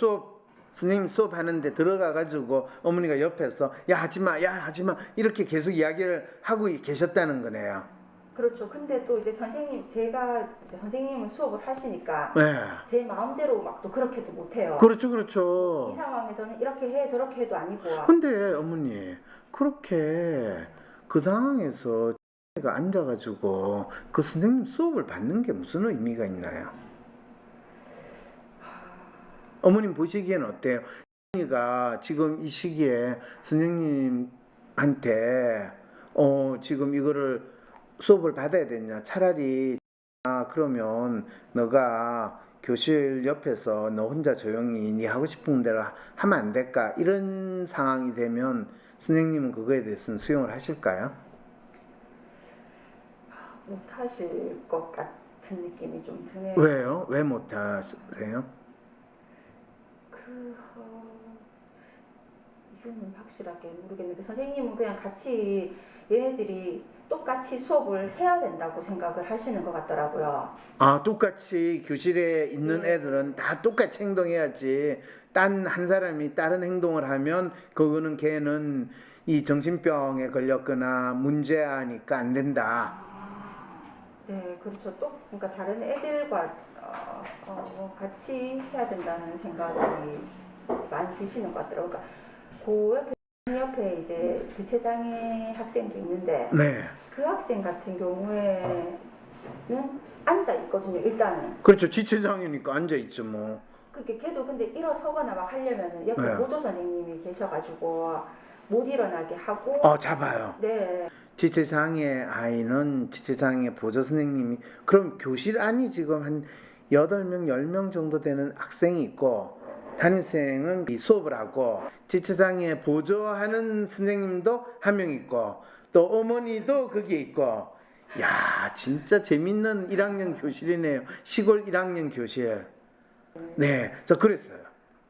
Speaker 2: 선생님 수업 하는데 들어가 가지고 어머니가 옆에서 야 하지마, 야 하지마 이렇게 계속 이야기를 하고 계셨다는 거네요.
Speaker 3: 그렇죠. 근데 또 이제 제가 이제 선생님은 수업을 하시니까
Speaker 2: 네.
Speaker 3: 제 마음대로 막 또 그렇게도 못해요.
Speaker 2: 그렇죠,
Speaker 3: 이
Speaker 2: 그렇죠.
Speaker 3: 상황에서는 이렇게 해 저렇게 해도 아니고.
Speaker 2: 근데 어머니 그렇게 그 상황에서 가 앉아가지고 그 선생님 수업을 받는 게 무슨 의미가 있나요? 어머님 보시기에는 어때요? 어머니가 지금 이 시기에 선생님한테 지금 이거를 수업을 받아야 되냐? 차라리 그러면 너가 교실 옆에서 너 혼자 조용히 네 하고 싶은 대로 하면 안 될까? 이런 상황이 되면 선생님은 그거에 대해서는 수용을 하실까요?
Speaker 3: 못하실 것 같은 느낌이 좀 드네요.
Speaker 2: 왜요? 왜 못하세요?
Speaker 3: 이유는 확실하게 모르겠는데 선생님은 그냥 같이 얘네들이 똑같이 수업을 해야 된다고 생각을 하시는 것 같더라고요.
Speaker 2: 똑같이 교실에 있는
Speaker 3: 네.
Speaker 2: 애들은 다 똑같이 행동해야지. 딴 한 사람이 다른 행동을 하면 그거는 걔는 이 정신병에 걸렸거나 문제아니까 안 된다.
Speaker 3: 네, 그렇죠. 또 그러니까 다른 애들과 같이 해야 된다는 생각이 많이 드시는 것 같더라고요. 그러니까 그 옆에 이제 지체장애 학생도 있는데
Speaker 2: 네.
Speaker 3: 그 학생 같은 경우에는 앉아 있거든요. 일단은.
Speaker 2: 그렇죠. 지체장애니까 앉아있죠 뭐.
Speaker 3: 그렇게 걔도 근데 일어서거나 막 하려면은 옆에
Speaker 2: 네.
Speaker 3: 보조 선생님이 계셔가지고 못 일어나게 하고.
Speaker 2: 잡아요.
Speaker 3: 네.
Speaker 2: 지체장애 아이는 지체장애 보조 선생님이 그럼 교실 안이 지금 한 8명, 10명 정도 되는 학생이 있고 담임선생은 이 수업을 하고 지체장애 보조하는 선생님도 한 명 있고 또 어머니도 거기에 있고 야 진짜 재밌는 1학년 교실이네요. 시골 1학년 교실. 네, 저 그랬어요.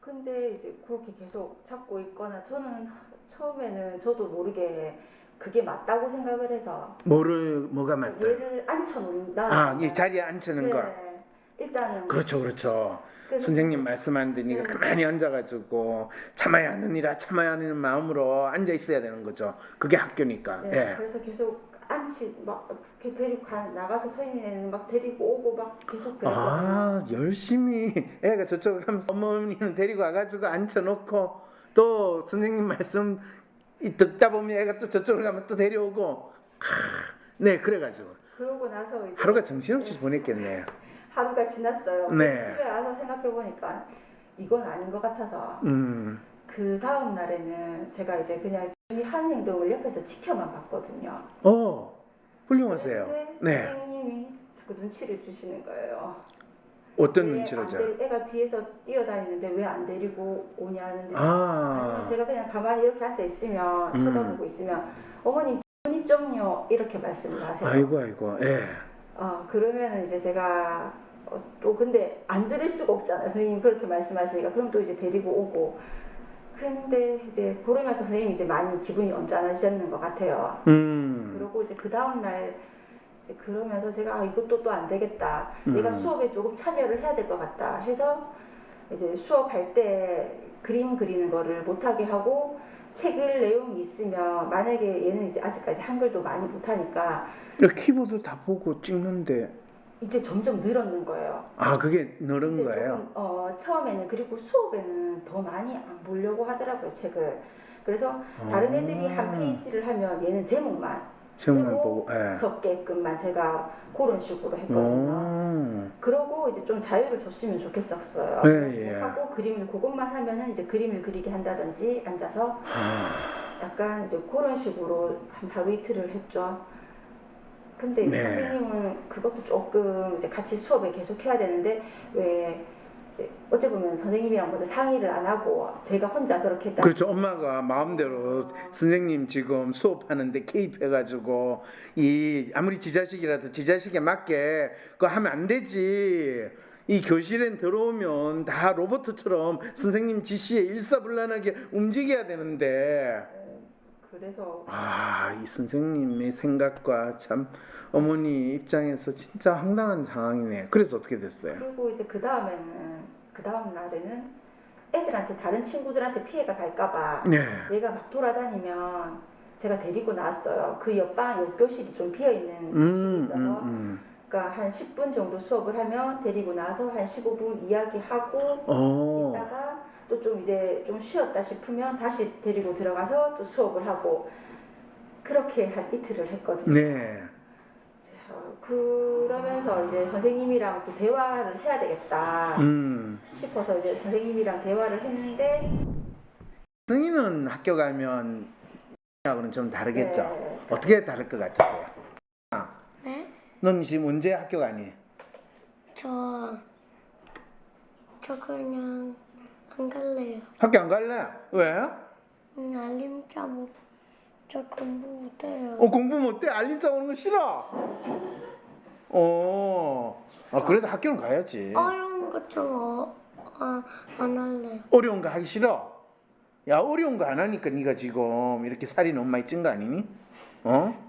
Speaker 3: 근데 이제 그렇게 계속 찾고 있거나 저는 처음에는 저도 모르게 그게 맞다고 생각을 해서
Speaker 2: 뭐가 맞다?
Speaker 3: 얘를 앉혀놓는다.
Speaker 2: 아, 이 자리에 앉히는 거.
Speaker 3: 네. 일단은
Speaker 2: 그렇죠, 그렇죠.
Speaker 3: 그래서
Speaker 2: 선생님 말씀하는데 네가 가만히 앉아가지고 참아야 하느니라 참아야 하는 마음으로 앉아 있어야 되는 거죠. 그게 학교니까.
Speaker 3: 네,
Speaker 2: 예.
Speaker 3: 그래서 계속 막 이렇게 데리고 나가서 서 있는 애는 막 데리고 오고 막 계속 그랬거든요.
Speaker 2: 아, 열심히 애가 저쪽을 하면서 어머니는 데리고 와가지고 앉혀놓고 또 선생님 말씀 듣다 보면 애가 또 저쪽으로 가면 또 데려오고 네, 그래가지고
Speaker 3: 그러고 나서 이제
Speaker 2: 하루가 정신없이 보냈겠네요.
Speaker 3: 하루가 지났어요.
Speaker 2: 네.
Speaker 3: 집에 와서 생각해 보니까 이건 아닌 것 같아서 그 다음 날에는 제가 이제 그냥 주위 하는 행동을 옆에서 지켜만 봤거든요.
Speaker 2: 훌륭하세요.
Speaker 3: 근데
Speaker 2: 네.
Speaker 3: 선생님이 자꾸 눈치를 주시는 거예요.
Speaker 2: 어떤
Speaker 3: 왜
Speaker 2: 눈치를
Speaker 3: 안
Speaker 2: 줘요?
Speaker 3: 애가 뒤에서 뛰어다니는데 왜 안 데리고 오냐는데
Speaker 2: 아.
Speaker 3: 아니면 제가 그냥 가만히 이렇게 앉아 있으면 쳐다보고 있으면 어머님 눈이 좀요 이렇게 말씀을 하세요.
Speaker 2: 아이고, 예.
Speaker 3: 그러면은 이제 제가 또 근데 안 들을 수가 없잖아요. 선생님 그렇게 말씀하시니까 그럼 또 이제 데리고 오고. 근데 이제 그러면서 선생님이 이제 많이 기분이 언짢아지셨는 것 같아요. 그리고 이제 그 다음 날 이제 그러면서 제가 이것도 또 안 되겠다. 내가 수업에 조금 참여를 해야 될 것 같다 해서 이제 수업할 때 그림 그리는 거를 못하게 하고 책을 내용이 있으면 만약에 얘는 이제 아직까지 한글도 많이 못하니까
Speaker 2: 키보드 다 보고 찍는데
Speaker 3: 이제 점점 늘었는 거예요.
Speaker 2: 아 그게 늘은
Speaker 3: 이제
Speaker 2: 거예요?
Speaker 3: 조금, 처음에는 그리고 수업에는 더 많이 안 보려고 하더라고요 책을. 그래서 다른 애들이 한 페이지를 하면 얘는 제목만 쓰고
Speaker 2: 예.
Speaker 3: 적게끔만 제가 그런 식으로 했거든요. 그러고 이제 좀 자유를 줬으면 좋겠었어요.
Speaker 2: 예.
Speaker 3: 하고 그림을 그것만 하면은 이제 그림을 그리게 한다든지 앉아서 약간 이제 그런 식으로 한 하루 이틀을 했죠. 근데 이제
Speaker 2: 네.
Speaker 3: 선생님은 그것도 조금 이제 같이 수업을 계속 해야 되는데 왜 이제 어찌 보면 선생님이랑 먼저 상의를 안 하고 제가 혼자 그렇게 했다.
Speaker 2: 그렇죠. 엄마가 마음대로 선생님 지금 수업하는데 개입해가지고 이 아무리 지자식이라도 지자식에 맞게 그거 하면 안 되지. 이 교실엔 들어오면 다 로봇처럼 선생님 지시에 일사불란하게 움직여야 되는데
Speaker 3: 그래서
Speaker 2: 이 선생님의 생각과 참 어머니 입장에서 진짜 황당한 상황이네. 그래서 어떻게 됐어요?
Speaker 3: 그리고 이제 그 다음 날에는 애들한테 다른 친구들한테 피해가 갈까봐
Speaker 2: 네.
Speaker 3: 얘가 막 돌아다니면 제가 데리고 나왔어요. 그 옆 교실이 좀 비어 있는 교실이 있어서 그러니까 한 10분 정도 수업을 하면 데리고 나와서 한 15분 이야기하고 있다가 또 좀 이제 좀 쉬었다 싶으면 다시 데리고 들어가서 또 수업을 하고 그렇게 한 이틀을 했거든요.
Speaker 2: 네.
Speaker 3: 그러면서 이제 선생님이랑 또 대화를 해야 되겠다 싶어서 이제 선생님이랑 대화를 했는데
Speaker 2: 승희는 학교 가면 하고는 좀 다르겠죠?
Speaker 3: 네.
Speaker 2: 어떻게 다를 것 같으세요?
Speaker 1: 네?
Speaker 2: 넌 지금 언제 학교 가니?
Speaker 1: 저 그냥 안 갈래요.
Speaker 2: 학교 안 갈래? 왜?
Speaker 1: 알림자 저 공부 못해요.
Speaker 2: 공부 못해? 알림자 오는 거 싫어? 그래도 학교는 가야지.
Speaker 1: 어려운 거 좀 안 할래요.
Speaker 2: 어려운 거 하기 싫어? 야, 어려운 거 안 하니까 네가 지금 이렇게 살이 너무 많이 찐 거 아니니?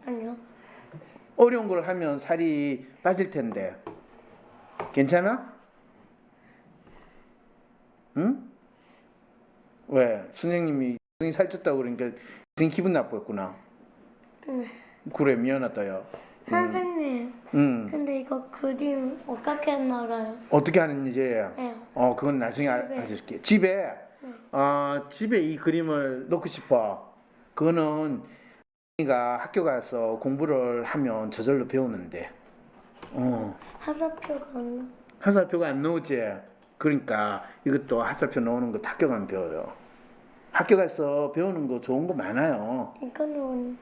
Speaker 1: 아니요.
Speaker 2: 어려운 걸 하면 살이 빠질 텐데. 괜찮아? 응? 왜? 선생님이 살쪘다고 그러니까 선생님 기분 나빴구나.
Speaker 1: 네.
Speaker 2: 그래, 미안하다요.
Speaker 1: 선생님, 근데 이거 그림 어떻게 나가요?
Speaker 2: 어떻게 하는지.
Speaker 1: 네.
Speaker 2: 그건 나중에
Speaker 1: 집에.
Speaker 2: 알려줄게. 집에. 집에 이 그림을 놓고 싶어. 그거는 가 학교 가서 공부를 하면 저절로 배우는데.
Speaker 1: 화살표가 안 나.
Speaker 2: 하살표가 안 나오지. 그러니까 이것도 하살표 나오는 거 학교 가면 배워요. 학교 가서 배우는 거 좋은 거 많아요.
Speaker 1: 이거는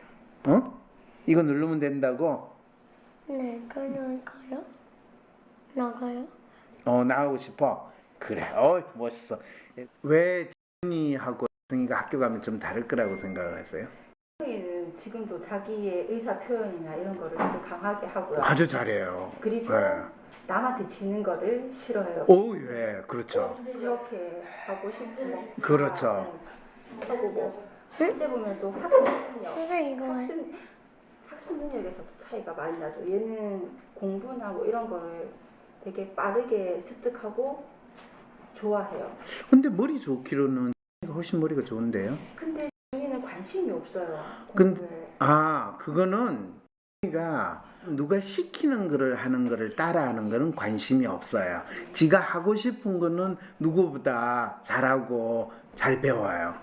Speaker 2: 이거 누르면 된다고?
Speaker 1: 네, 이거는 가요? 나가요?
Speaker 2: 나가고 싶어. 그래. 멋있어. 왜 지훈이하고 승희가 학교 가면 좀 다를 거라고 생각을 하세요?
Speaker 3: 는 지금도 자기의 의사 표현이나 이런 거를 되게 강하게 하고요.
Speaker 2: 아주 잘해요.
Speaker 3: 그리고
Speaker 2: 네.
Speaker 3: 남한테 지는 거를 싫어해요.
Speaker 2: 오, 예, 그렇죠.
Speaker 3: 그렇게 하고 싶고
Speaker 2: 그렇죠.
Speaker 3: 하고 뭐 실제 보면 또 학습 능력,
Speaker 5: 선생님 이거
Speaker 3: 학습 능력에서도 차이가 많이 나죠. 얘는 공부나 뭐 이런 거를 되게 빠르게 습득하고 좋아해요.
Speaker 2: 근데 머리 좋기로는 훨씬 머리가 좋은데요?
Speaker 3: 근데 얘는 관심이 없어요.
Speaker 2: 근데-
Speaker 3: 공부에.
Speaker 2: 아, 그거는 지가 누가 시키는 거를 하는 거를 따라하는 거는 관심이 없어요. 지가 하고 싶은 거는 누구보다 잘하고 잘 배워요.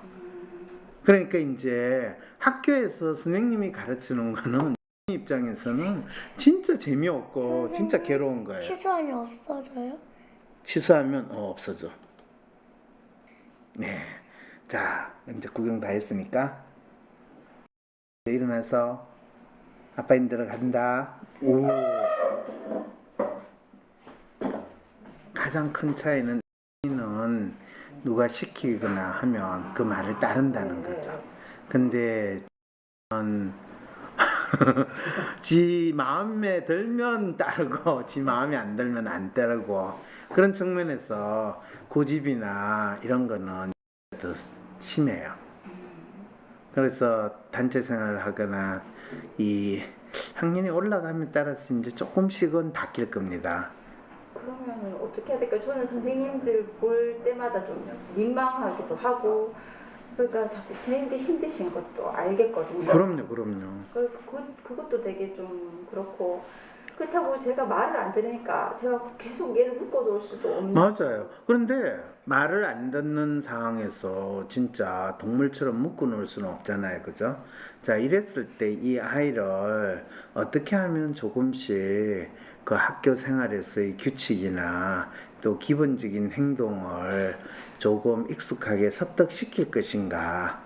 Speaker 2: 그러니까 이제 학교에서 선생님이 가르치는 거는 입장에서는 진짜 재미없고 진짜 괴로운 거예요.
Speaker 5: 취소하면 없어져요?
Speaker 2: 취소하면 없어져. 네. 자, 이제 구경 다 했으니까 이제 일어나서 아빠 힘들어 간다. 오. 가장 큰 차이는 누가 시키거나 하면 그 말을 따른다는 거죠. 근데 지 마음에 들면 따르고 지 마음에 안 들면 안 따르고 그런 측면에서 고집이나 이런 거는 더 심해요. 그래서 단체 생활을 하거나 이 학년이 올라감에 따라서 이제 조금씩은 바뀔 겁니다.
Speaker 3: 그러면 어떻게 해야 될까요? 저는 선생님들 볼 때마다 좀 민망하기도 하고 그러니까 자꾸 선생님들 힘드신 것도 알겠거든요.
Speaker 2: 그럼요.
Speaker 3: 그것도 되게 좀 그렇고 그렇다고 제가 말을 안 들으니까 제가 계속 얘를 묶어놓을 수도 없는
Speaker 2: 맞아요. 그런데 말을 안 듣는 상황에서 진짜 동물처럼 묶어놓을 수는 없잖아요. 그죠? 자, 이랬을 때 이 아이를 어떻게 하면 조금씩 그 학교 생활에서의 규칙이나 또 기본적인 행동을 조금 익숙하게 습득시킬 것인가.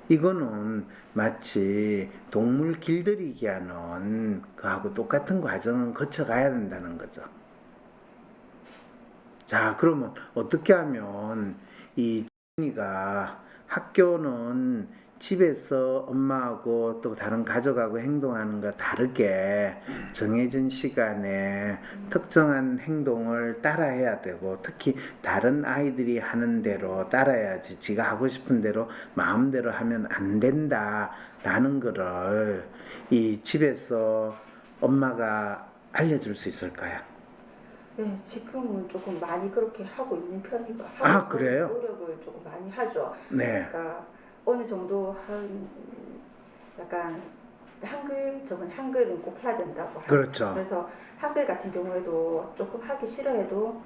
Speaker 2: 이거는 마치 동물 길들이기 하는 그하고 똑같은 과정을 거쳐가야 된다는 거죠. 자, 그러면 어떻게 하면 이 지훈이가 학교는 집에서 엄마하고 또 다른 가족하고 행동하는 거 다르게 정해진 시간에 특정한 행동을 따라해야 되고 특히 다른 아이들이 하는 대로 따라야지 지가 하고 싶은 대로 마음대로 하면 안 된다라는 거를 이 집에서 엄마가 알려줄 수 있을까요?
Speaker 3: 네, 지금은 조금 많이 그렇게 하고 있는 편이고
Speaker 2: 아, 그래요?
Speaker 3: 노력을 조금 많이 하죠.
Speaker 2: 네.
Speaker 3: 그러니까 어느 정도 한 약간 저건 한글은 꼭 해야 된다고 하죠.
Speaker 2: 그렇죠.
Speaker 3: 그래서 한글 같은 경우에도 조금 하기 싫어해도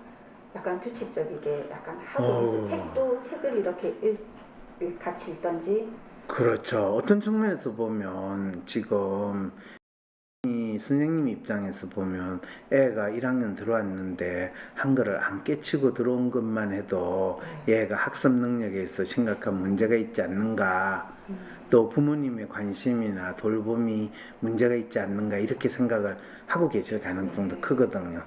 Speaker 3: 약간 규칙적이게 약간 하고 있어요. 책을 이렇게 같이 읽던지.
Speaker 2: 그렇죠. 어떤 측면에서 보면 지금 이 선생님 입장에서 보면 애가 1학년 들어왔는데 한글을 안 깨치고 들어온 것만 해도 얘가 학습 능력에 있어 심각한 문제가 있지 않는가, 또 부모님의 관심이나 돌봄이 문제가 있지 않는가 이렇게 생각을 하고 계실 가능성도 크거든요.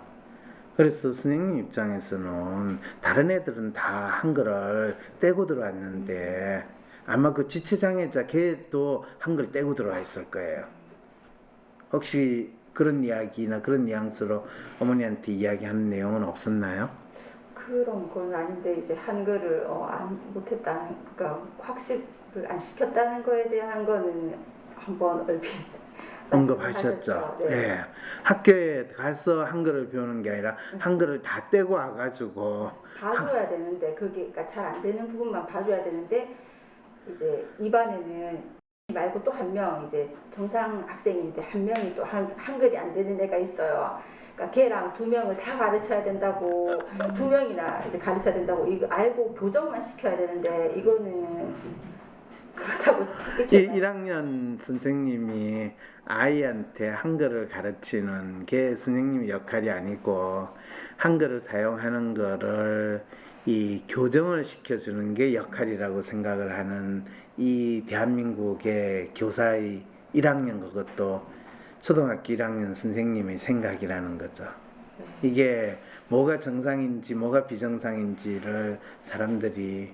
Speaker 2: 그래서 선생님 입장에서는 다른 애들은 다 한글을 떼고 들어왔는데 아마 그 지체장애자 걔도 한글 떼고 들어와 있을 거예요. 혹시 그런 이야기나 그런 뉘앙스로 어머니한테 이야기하는 내용은 없었나요?
Speaker 3: 그런 건 아닌데 이제 한글을 안 못했다는 그러니까 학습을 안 시켰다는 거에 대한 거는 한번 얼핏
Speaker 2: 언급하셨죠.
Speaker 3: 네.
Speaker 2: 네. 학교에 가서 한글을 배우는 게 아니라 한글을 다 떼고 와가지고
Speaker 3: 봐줘야 되는데 그게 그러니까 잘 안 되는 부분만 봐줘야 되는데 이제 이 반에는 말고 또 한 명 이제 정상 학생인데 한 명이 또 한글이 안 되는 애가 있어요. 그러니까 걔랑 2명을 다 가르쳐야 된다고 2명이나 이제 가르쳐야 된다고 이거 알고 교정만 시켜야 되는데 이거는 그렇다고
Speaker 2: 이 1학년 선생님이 아이한테 한글을 가르치는 게 선생님의 역할이 아니고 한글을 사용하는 거를 이 교정을 시켜주는 게 역할이라고 생각을 하는 이 대한민국의 교사의 1학년 그것도 초등학교 1학년 선생님의 생각이라는 거죠. 이게 뭐가 정상인지 뭐가 비정상인지를 사람들이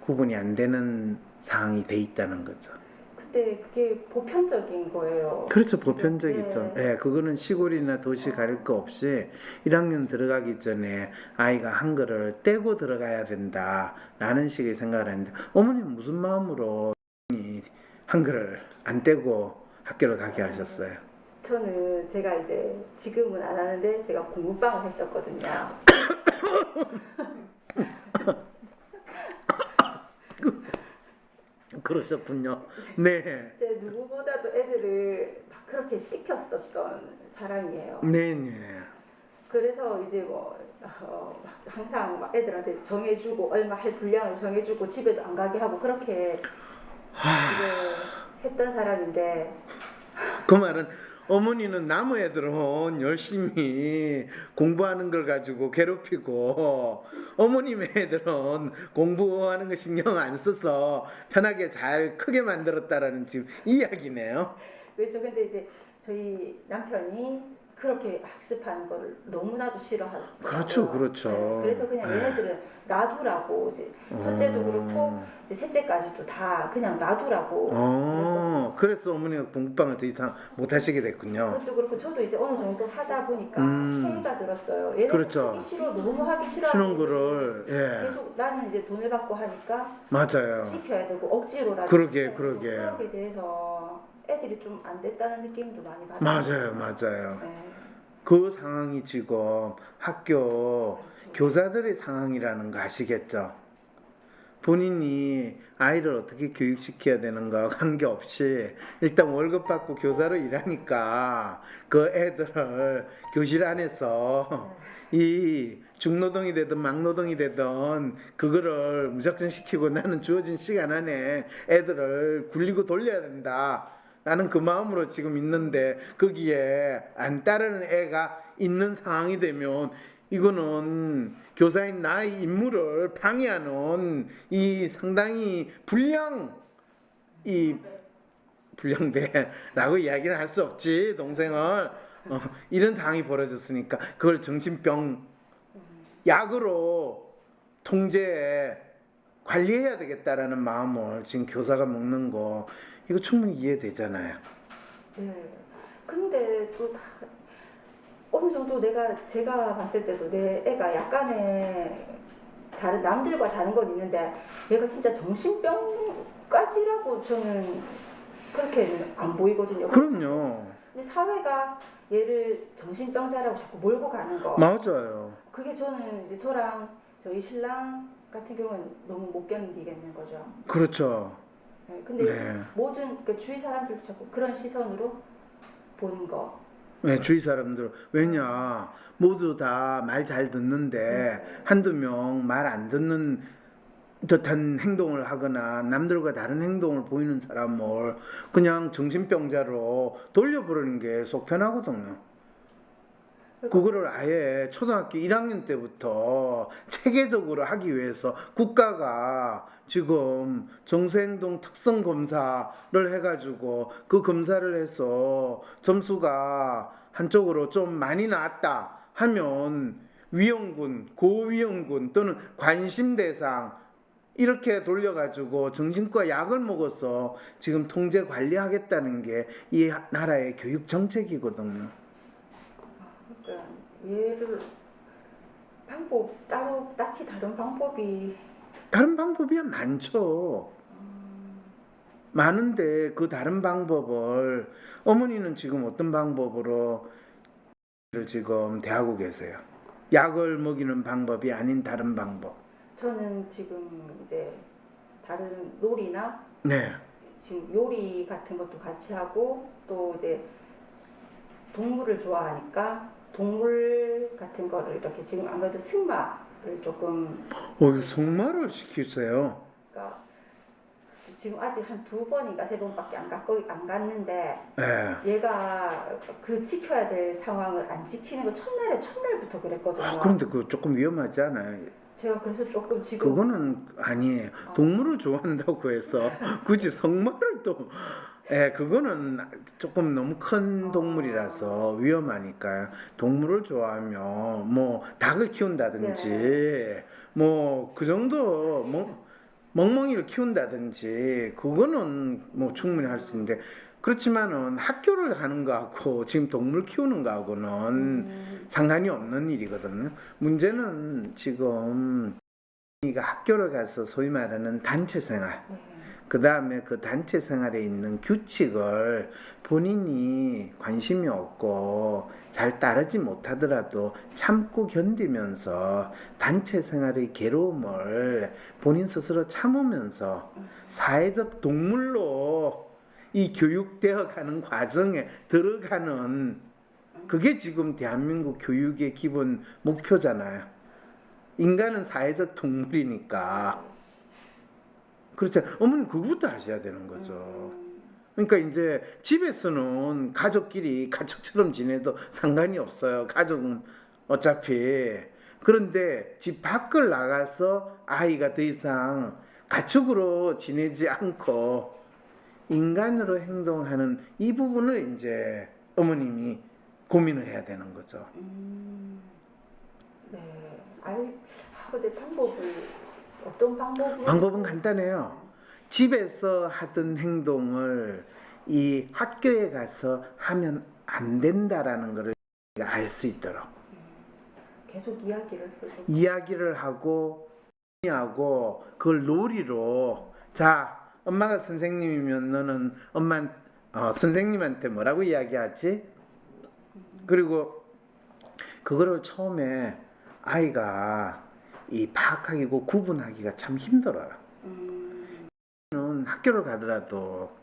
Speaker 2: 구분이 안 되는 상황이 돼 있다는 거죠.
Speaker 3: 그때 그게 보편적인 거예요.
Speaker 2: 그렇죠.
Speaker 3: 지금,
Speaker 2: 보편적이죠.
Speaker 3: 네.
Speaker 2: 예, 그거는 시골이나 도시 가릴 거 없이 1학년 들어가기 전에 아이가 한글을 떼고 들어가야 된다라는 식의 생각을 했는데 어머니는 무슨 마음으로 이 한글을 안 떼고 학교를 가게 하셨어요?
Speaker 3: 저는 제가 이제 지금은 안 하는데 제가 공부방을 했었거든요.
Speaker 2: 그러셨군요. 네.
Speaker 3: 제 누구보다도 애들을 막 그렇게 시켰었던 사람이에요.
Speaker 2: 네, 네.
Speaker 3: 그래서 이제 막 항상 막 애들한테 정해주고 얼마 할 분량을 정해주고 집에도 안 가게 하고 그렇게 이제 했던 사람인데
Speaker 2: 그 말은 어머니는 남의 애들은 열심히 공부하는 걸 가지고 괴롭히고 어머님의 애들은 공부하는 거 신경 안 써서 편하게 잘 크게 만들었다라는 지금 이야기네요.
Speaker 3: 그렇죠. 근데 이제 저희 남편이 그렇게 학습하는 걸 너무나도 싫어하더라고요.
Speaker 2: 그렇죠, 그렇죠.
Speaker 3: 네, 그래서 그냥
Speaker 2: 네.
Speaker 3: 얘네들은 놔두라고 이제 첫째도 그렇고 이제 셋째까지도 다 그냥 놔두라고.
Speaker 2: 그래서 어머니가 공부방을 더 이상 못 하시게 됐군요.
Speaker 3: 그것도 그렇고 저도 이제 어느 정도 하다 보니까 해가 들었어요. 얘네들
Speaker 2: 그렇죠.
Speaker 3: 하기 싫어 너무 하기 싫어.
Speaker 2: 쉬는 거를
Speaker 3: 계속 나는 이제 돈을 받고 하니까
Speaker 2: 맞아요.
Speaker 3: 시켜야 되고 억지로라도
Speaker 2: 그러게,
Speaker 3: 시켜야 되고
Speaker 2: 그러게.
Speaker 3: 그렇게 돼서 애들이 좀 안 됐다는 느낌도 많이 받아요.
Speaker 2: 맞아요, 맞아요.
Speaker 3: 네.
Speaker 2: 그 상황이 지금 학교 교사들의 상황이라는 거 아시겠죠? 본인이 아이를 어떻게 교육시켜야 되는가 관계없이 일단 월급 받고 교사로 일하니까 그 애들을 교실 안에서 이 중노동이 되든 막노동이 되든 그거를 무작정 시키고 나는 주어진 시간 안에 애들을 굴리고 돌려야 된다 라는 그 마음으로 지금 있는데 거기에 안 따르는 애가 있는 상황이 되면 이거는 교사인 나의 임무를 방해하는 이 상당히 불량배라고 이야기를 할 수 없지 동생을 이런 상황이 벌어졌으니까 그걸 정신병 약으로 통제해 관리해야 되겠다라는 마음을 지금 교사가 먹는 거 이거 충분히 이해되잖아요.
Speaker 3: 네. 근데 또 다 어느 정도 제가 봤을 때도 내 애가 약간의 다른 남들과 다른 건 있는데 얘가 진짜 정신병까지라고 저는 그렇게는 안 보이거든요.
Speaker 2: 그럼요.
Speaker 3: 근데 사회가 얘를 정신병자라고 자꾸 몰고 가는 거.
Speaker 2: 맞아요.
Speaker 3: 그게 저는 이제 저랑 저희 신랑 같은 경우는 너무 못 견디겠는 거죠.
Speaker 2: 그렇죠.
Speaker 3: 네, 근데
Speaker 2: 네.
Speaker 3: 모든 그 주위 사람들도 자꾸 그런 시선으로 보는 거.
Speaker 2: 네, 주위 사람들 왜냐 모두 다 말 잘 듣는데 한두 명 말 안 듣는 듯한 행동을 하거나 남들과 다른 행동을 보이는 사람을 그냥 정신병자로 돌려부르는 게 속 편하거든요. 그거를 아예 초등학교 1학년 때부터 체계적으로 하기 위해서 국가가 지금 정서행동 특성 검사를 해가지고 그 검사를 해서 점수가 한쪽으로 좀 많이 나왔다 하면 위험군, 고위험군 또는 관심 대상 이렇게 돌려가지고 정신과 약을 먹어서 지금 통제 관리하겠다는 게 이 나라의 교육 정책이거든요.
Speaker 3: 그러니까 얘를 따로 딱히 다른 방법이
Speaker 2: 다른 방법이야 많죠. 많은데 그 다른 방법을 어머니는 지금 어떤 방법으로 지금 대하고 계세요? 약을 먹이는 방법이 아닌 다른 방법.
Speaker 3: 저는 지금 이제 다른 놀이나
Speaker 2: 네.
Speaker 3: 지금 요리 같은 것도 같이 하고 또 이제 동물을 좋아하니까 동물 같은 거를 이렇게 지금 아무래도 승마를 조금
Speaker 2: 성마를 시키세요.
Speaker 3: 그러니까 지금 아직 한 2번인가 3번밖에 안 갔는데
Speaker 2: 네.
Speaker 3: 얘가 그 지켜야 될 상황을 안 지키는 거 첫날부터 그랬거든요.
Speaker 2: 그런데 그거 조금 위험하지 않아요?
Speaker 3: 제가 그래서 조금 지금
Speaker 2: 그거는 아니에요. 동물을 좋아한다고 해서 굳이 성마를 또 예, 그거는 조금 너무 큰 동물이라서 위험하니까요. 동물을 좋아하면 뭐 닭을 키운다든지 뭐 그 정도 멍멍이를 키운다든지 그거는 뭐 충분히 할 수 있는데 그렇지만은 학교를 가는 거하고 지금 동물 키우는 거하고는 상관이 없는 일이거든요. 문제는 지금 이가 학교를 가서 소위 말하는 단체 생활, 그 다음에 그 단체 생활에 있는 규칙을 본인이 관심이 없고 잘 따르지 못하더라도 참고 견디면서 단체 생활의 괴로움을 본인 스스로 참으면서 사회적 동물로 이 교육되어 가는 과정에 들어가는 그게 지금 대한민국 교육의 기본 목표잖아요. 인간은 사회적 동물이니까. 그렇죠. 어머님 그거부터 하셔야 되는 거죠. 그러니까 이제 집에서는 가족끼리 가족처럼 지내도 상관이 없어요. 가족은 어차피. 그런데 집 밖을 나가서 아이가 더 이상 가축으로 지내지 않고 인간으로 행동하는 이 부분을 이제 어머님이 고민을 해야 되는 거죠.
Speaker 3: 네. 근데 어떤 방법으로?
Speaker 2: 방법은 간단해요. 집에서 하던 행동을 이 학교에 가서 하면 안 된다라는 것을 알 수 있도록
Speaker 3: 계속
Speaker 2: 이야기를 하고 그걸 놀이로 자 엄마가 선생님이면 너는 선생님한테 뭐라고 이야기하지? 그리고 그거를 처음에 아이가 이 파악하기고 구분하기가 참 힘들어요. 학교를 가더라도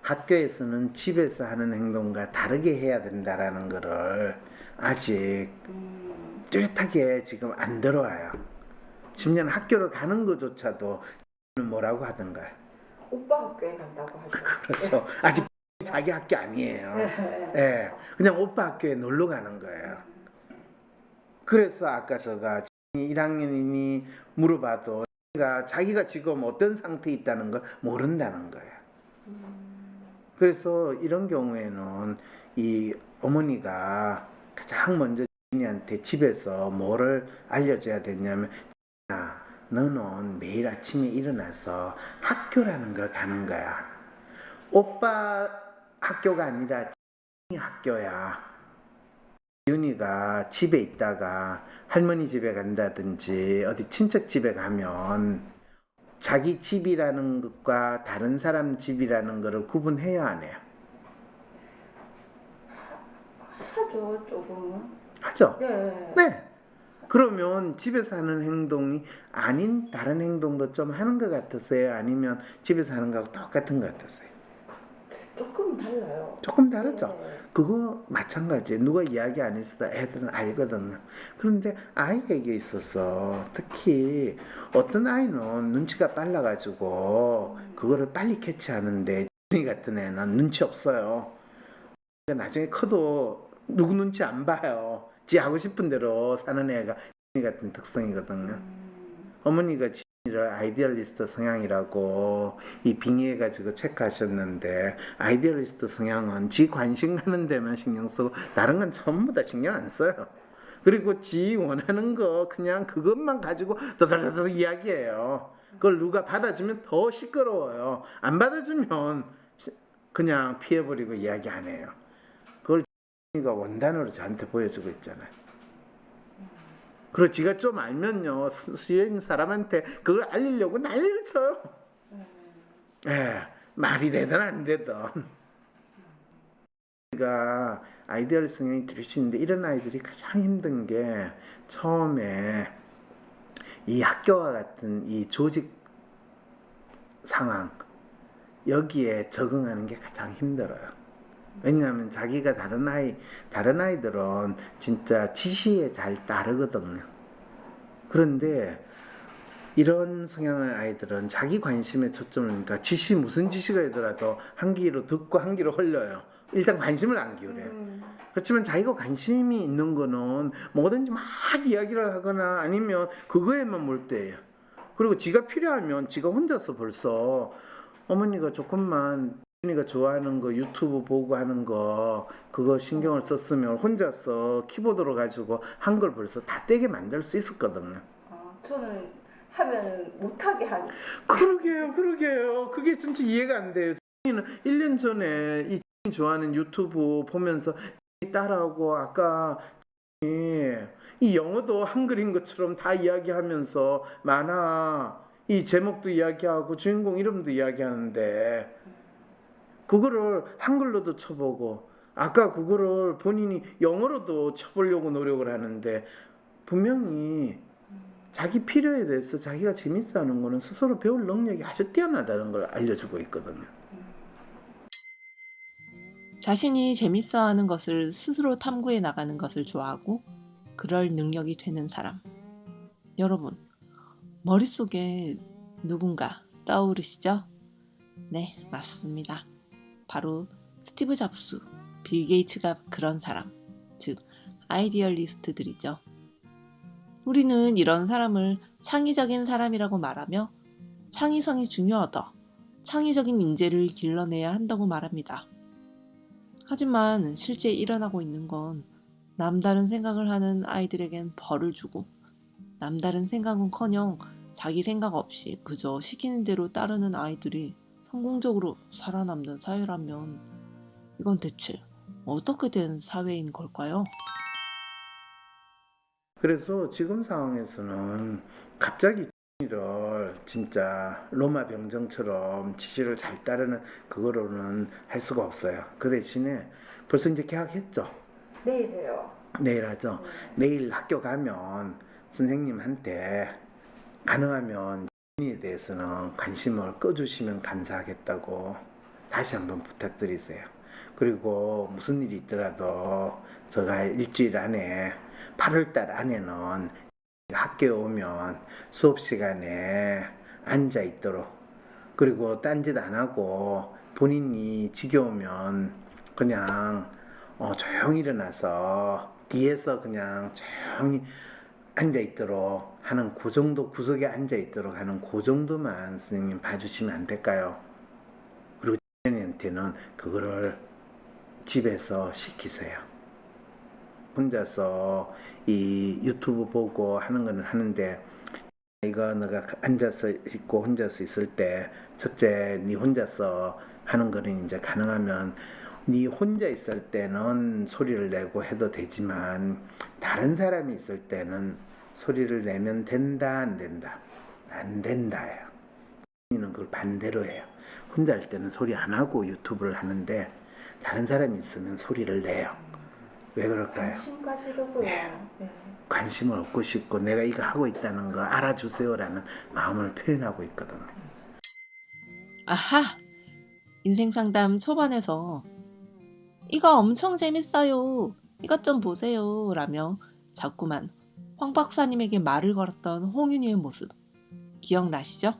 Speaker 2: 학교에서는 집에서 하는 행동과 다르게 해야 된다라는 거를 아직 뚜렷하게 지금 안 들어와요. 심지어는 학교를 가는 것조차도 뭐라고 하던가요?
Speaker 3: 오빠 학교에 간다고 하죠.
Speaker 2: 그렇죠. 아직 자기 학교 아니에요. 예, 그냥 오빠 학교에 놀러 가는 거예요. 그래서 아까 제가 1학년이니 물어봐도 자기가 지금 어떤 상태에 있다는 걸 모른다는 거예요. 그래서 이런 경우에는 이 어머니가 가장 먼저 지인이한테 집에서 뭐를 알려줘야 되냐면 너는 매일 아침에 일어나서 학교라는 걸 가는 거야. 오빠 학교가 아니라 학교야. 지훈이가 집에 있다가 할머니 집에 간다든지 어디 친척 집에 가면 자기 집이라는 것과 다른 사람 집이라는 것을 구분해야 안 해요?
Speaker 3: 하죠, 조금은.
Speaker 2: 하죠?
Speaker 3: 네.
Speaker 2: 네. 그러면 집에서 하는 행동이 아닌 다른 행동도 좀 하는 것 같으세요? 아니면 집에서 하는 거하고 똑같은 것 같으세요?
Speaker 3: 조금 달라요.
Speaker 2: 조금 다르죠?
Speaker 3: 네.
Speaker 2: 그거 마찬가지. 누가 이야기 안 했어도 애들은 알거든요. 그런데 아이에게 있어서 특히 어떤 아이는 눈치가 빨라가지고 그거를 빨리 캐치하는데 이 같은 애는 눈치 없어요. 나중에 커도 누구 눈치 안 봐요. 지 하고 싶은 대로 사는 애가 이 같은 특성이거든요. 어머니가 지를 아이디얼리스트 성향이라고 이 빙의해가지고 체크하셨는데 아이디얼리스트 성향은 지 관심 가는 데만 신경 쓰고 다른 건 전부 다 신경 안 써요. 그리고 지 원하는 거 그냥 그것만 가지고 더더더더 이야기해요. 그걸 누가 받아주면 더 시끄러워요. 안 받아주면 그냥 피해버리고 이야기 안 해요. 그걸 가 원단으로 저한테 보여주고 있잖아요. 그리고 지가 좀 알면요 수에 있는 사람한테 그걸 알리려고 난리를 쳐요. 예, 말이 되든 안 되든. 우리가 아이디얼 성향이 들으시는데 이런 아이들이 가장 힘든 게 처음에 이 학교와 같은 이 조직 상황 여기에 적응하는 게 가장 힘들어요. 왜냐하면 자기가 다른 아이들은 진짜 지시에 잘 따르거든요. 그런데 이런 성향의 아이들은 자기 관심에 초점을 그러니까 무슨 지시가 있더라도 한 귀로 듣고 한 귀로 흘려요. 일단 관심을 안 기울여요. 그렇지만 자기가 관심이 있는 거는 뭐든지 막 이야기를 하거나 아니면 그거에만 몰두해요. 그리고 지가 필요하면 지가 혼자서 벌써 어머니가 조금만 준이가 좋아하는 거 유튜브 보고 하는 거 그거 신경을 썼으면 혼자서 키보드로 가지고 한글 벌써 다 떼게 만들 수 있었거든요.
Speaker 3: 저는 하면 못하게 하니.
Speaker 2: 그러게요. 그게 진짜 이해가 안 돼요. 준이는 1년 전에 이 준이 좋아하는 유튜브 보면서 따라하고 아까 이 영어도 한글인 것처럼 다 이야기하면서 만화 이 제목도 이야기하고 주인공 이름도 이야기하는데 그거를 한글로도 쳐보고 아까 그거를 본인이 영어로도 쳐보려고 노력을 하는데 분명히 자기 필요에 대해서 자기가 재밌어하는 거는 스스로 배울 능력이 아주 뛰어나다는 걸 알려주고 있거든요.
Speaker 5: 자신이 재밌어하는 것을 스스로 탐구해 나가는 것을 좋아하고 그럴 능력이 되는 사람. 여러분, 머릿속에 누군가 떠오르시죠? 네, 맞습니다. 바로 스티브 잡스, 빌 게이츠가 그런 사람, 즉 아이디얼리스트들이죠. 우리는 이런 사람을 창의적인 사람이라고 말하며 창의성이 중요하다, 창의적인 인재를 길러내야 한다고 말합니다. 하지만 실제 일어나고 있는 건 남다른 생각을 하는 아이들에겐 벌을 주고 남다른 생각은커녕 자기 생각 없이 그저 시키는 대로 따르는 아이들이 성공적으로 살아남는 사회라면 이건 대체 어떻게 된 사회인 걸까요?
Speaker 2: 그래서 지금 상황에서는 갑자기 를 진짜 로마 병정처럼 지시를 잘 따르는 그거로는 할 수가 없어요. 그 대신에 벌써 이제 계약했죠.
Speaker 3: 내일 해요.
Speaker 2: 내일 하죠. 내일 학교 가면 선생님한테 가능하면 에 대해서는 관심을 꺼주시면 감사하겠다고 다시 한번 부탁드리세요. 그리고 무슨 일이 있더라도 제가 일주일 안에 8월달 안에는 학교에 오면 수업 시간에 앉아 있도록, 그리고 딴짓 안 하고 본인이 지겨우면 그냥 조용히 일어나서 뒤에서 그냥 조용히 앉아 있도록 하는 그 정도, 구석에 앉아 있도록 하는 그 정도만 선생님 봐주시면 안 될까요? 그리고 선생님한테는 그거를 집에서 시키세요. 혼자서 이 유튜브 보고 하는 거는 하는데 이거 너가 앉아서 있고 혼자서 있을 때 첫째 네 혼자서 하는 거는 이제 가능하면 네 혼자 있을 때는 소리를 내고 해도 되지만 다른 사람이 있을 때는 소리를 내면 된다 안 된다? 안 된다예요. 이는 그걸 반대로 해요. 혼자 할 때는 소리 안 하고 유튜브를 하는데 다른 사람이 있으면 소리를 내요. 왜 그럴까요?
Speaker 3: 관심 가지려고요.
Speaker 2: 네.
Speaker 3: 네.
Speaker 2: 관심을 얻고 싶고 내가 이거 하고 있다는 거 알아주세요라는 마음을 표현하고 있거든요.
Speaker 5: 아하! 인생 상담 초반에서 이거 엄청 재밌어요. 이것 좀 보세요. 라며 자꾸만 황 박사님에게 말을 걸었던 홍윤희의 모습 기억나시죠?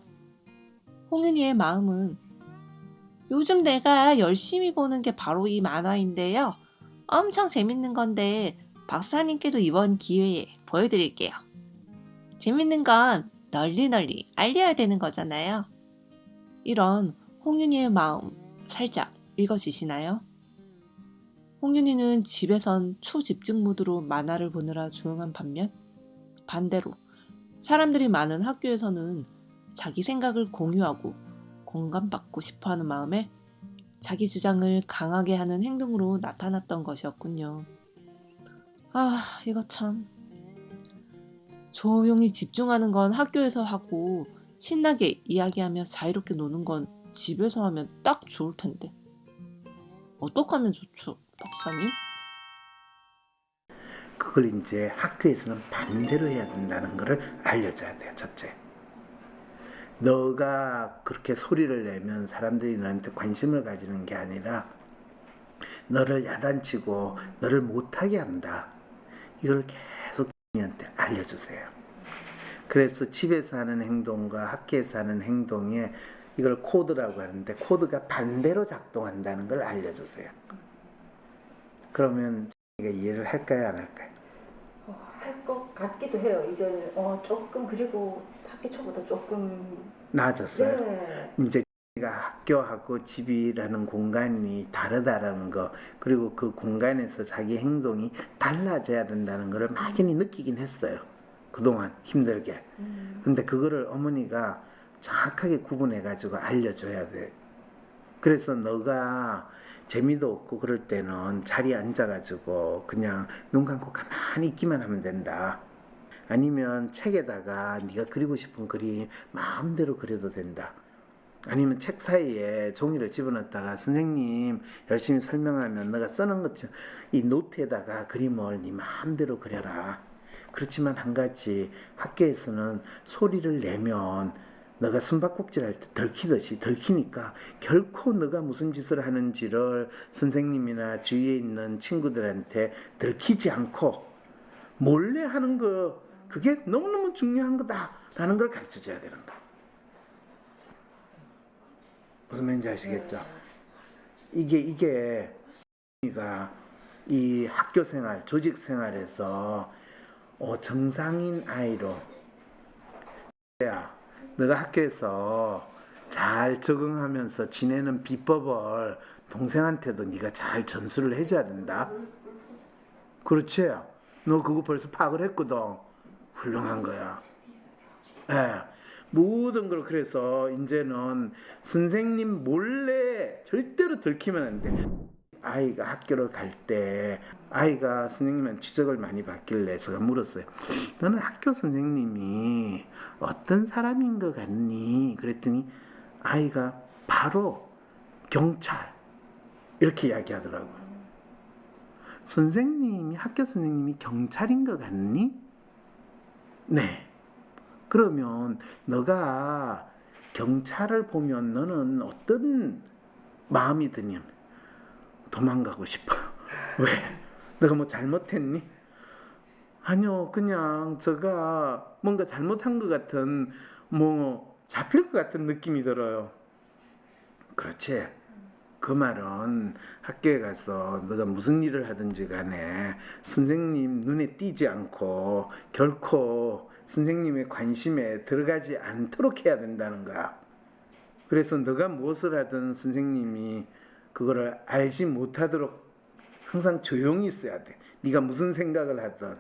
Speaker 5: 홍윤희의 마음은 요즘 내가 열심히 보는 게 바로 이 만화인데요. 엄청 재밌는 건데 박사님께도 이번 기회에 보여드릴게요. 재밌는 건 널리 알려야 되는 거잖아요. 이런 홍윤희의 마음 살짝 읽어지시나요? 홍윤희는 집에선 초집중 모드로 만화를 보느라 조용한 반면 반대로 사람들이 많은 학교에서는 자기 생각을 공유하고 공감받고 싶어하는 마음에 자기 주장을 강하게 하는 행동으로 나타났던 것이었군요. 아, 이거 참. 조용히 집중하는 건 학교에서 하고 신나게 이야기하며 자유롭게 노는 건 집에서 하면 딱 좋을 텐데. 어떻게 하면 좋죠, 박사님?
Speaker 2: 그걸 이제 학교에서는 반대로 해야 된다는 것을 알려줘야 돼요. 첫째, 너가 그렇게 소리를 내면 사람들이 너한테 관심을 가지는 게 아니라 너를 야단치고 너를 못하게 한다. 이걸 계속 언니한테 알려주세요. 그래서 집에서 하는 행동과 학교에서 하는 행동에 이걸 코드라고 하는데 코드가 반대로 작동한다는 걸 알려주세요. 그러면 자기가 이해를 할까요, 안 할까요?
Speaker 3: 할 것 같기도 해요. 이제는 조금, 그리고 학기 초보다 조금
Speaker 2: 나아졌어요.
Speaker 3: 네.
Speaker 2: 이제 학교하고 집이라는 공간이 다르다라는 거, 그리고 그 공간에서 자기 행동이 달라져야 된다는 것을 막연히 느끼긴 했어요. 그동안 힘들게. 근데 그거를 어머니가 정확하게 구분해가지고 알려줘야 돼. 그래서 너가 재미도 없고 그럴 때는 자리에 앉아가지고 그냥 눈 감고 가만히 있기만 하면 된다. 아니면 책에다가 네가 그리고 싶은 그림 마음대로 그려도 된다. 아니면 책 사이에 종이를 집어넣었다가 선생님 열심히 설명하면 너가 써놓은 것처럼 이 노트에다가 그림을 네 마음대로 그려라. 그렇지만 한 가지, 학교에서는 소리를 내면 너가 숨바꼭질할 때 덜키듯이 덜키니까 결코 너가 무슨 짓을 하는지를 선생님이나 주위에 있는 친구들한테 들키지 않고 몰래 하는 거, 그게 너무너무 중요한 거다라는 걸 가르쳐줘야 되는 거. 무슨 말인지 아시겠죠? 이게 이 학교 생활, 조직 생활에서 정상인 아이로, 야, 너가 학교에서 잘 적응하면서 지내는 비법을 동생한테도 네가 잘 전수를 해줘야 된다. 그렇지? 너 그거 벌써 파악을 했거든. 훌륭한 거야. 예. 모든 걸 그래서 이제는 선생님 몰래 절대로 들키면 안 돼. 아이가 학교를 갈 때 아이가 선생님한테 지적을 많이 받길래 제가 물었어요. 너는 학교 선생님이 어떤 사람인 것 같니? 그랬더니 아이가 바로 경찰 이렇게 이야기하더라고요. 선생님이, 학교 선생님이 경찰인 것 같니? 네. 그러면 너가 경찰을 보면 너는 어떤 마음이 드냐면 도망가고 싶어. 왜? 내가 뭐 잘못했니? 아니요, 그냥 제가 뭔가 잘못한 것 같은, 뭐 잡힐 것 같은 느낌이 들어요. 그렇지? 그 말은 학교에 가서 너가 무슨 일을 하든지 간에 선생님 눈에 띄지 않고 결코 선생님의 관심에 들어가지 않도록 해야 된다는 거야. 그래서 너가 무엇을 하든 선생님이 그거를 알지 못하도록 항상 조용히 있어야 돼. 네가 무슨 생각을 하든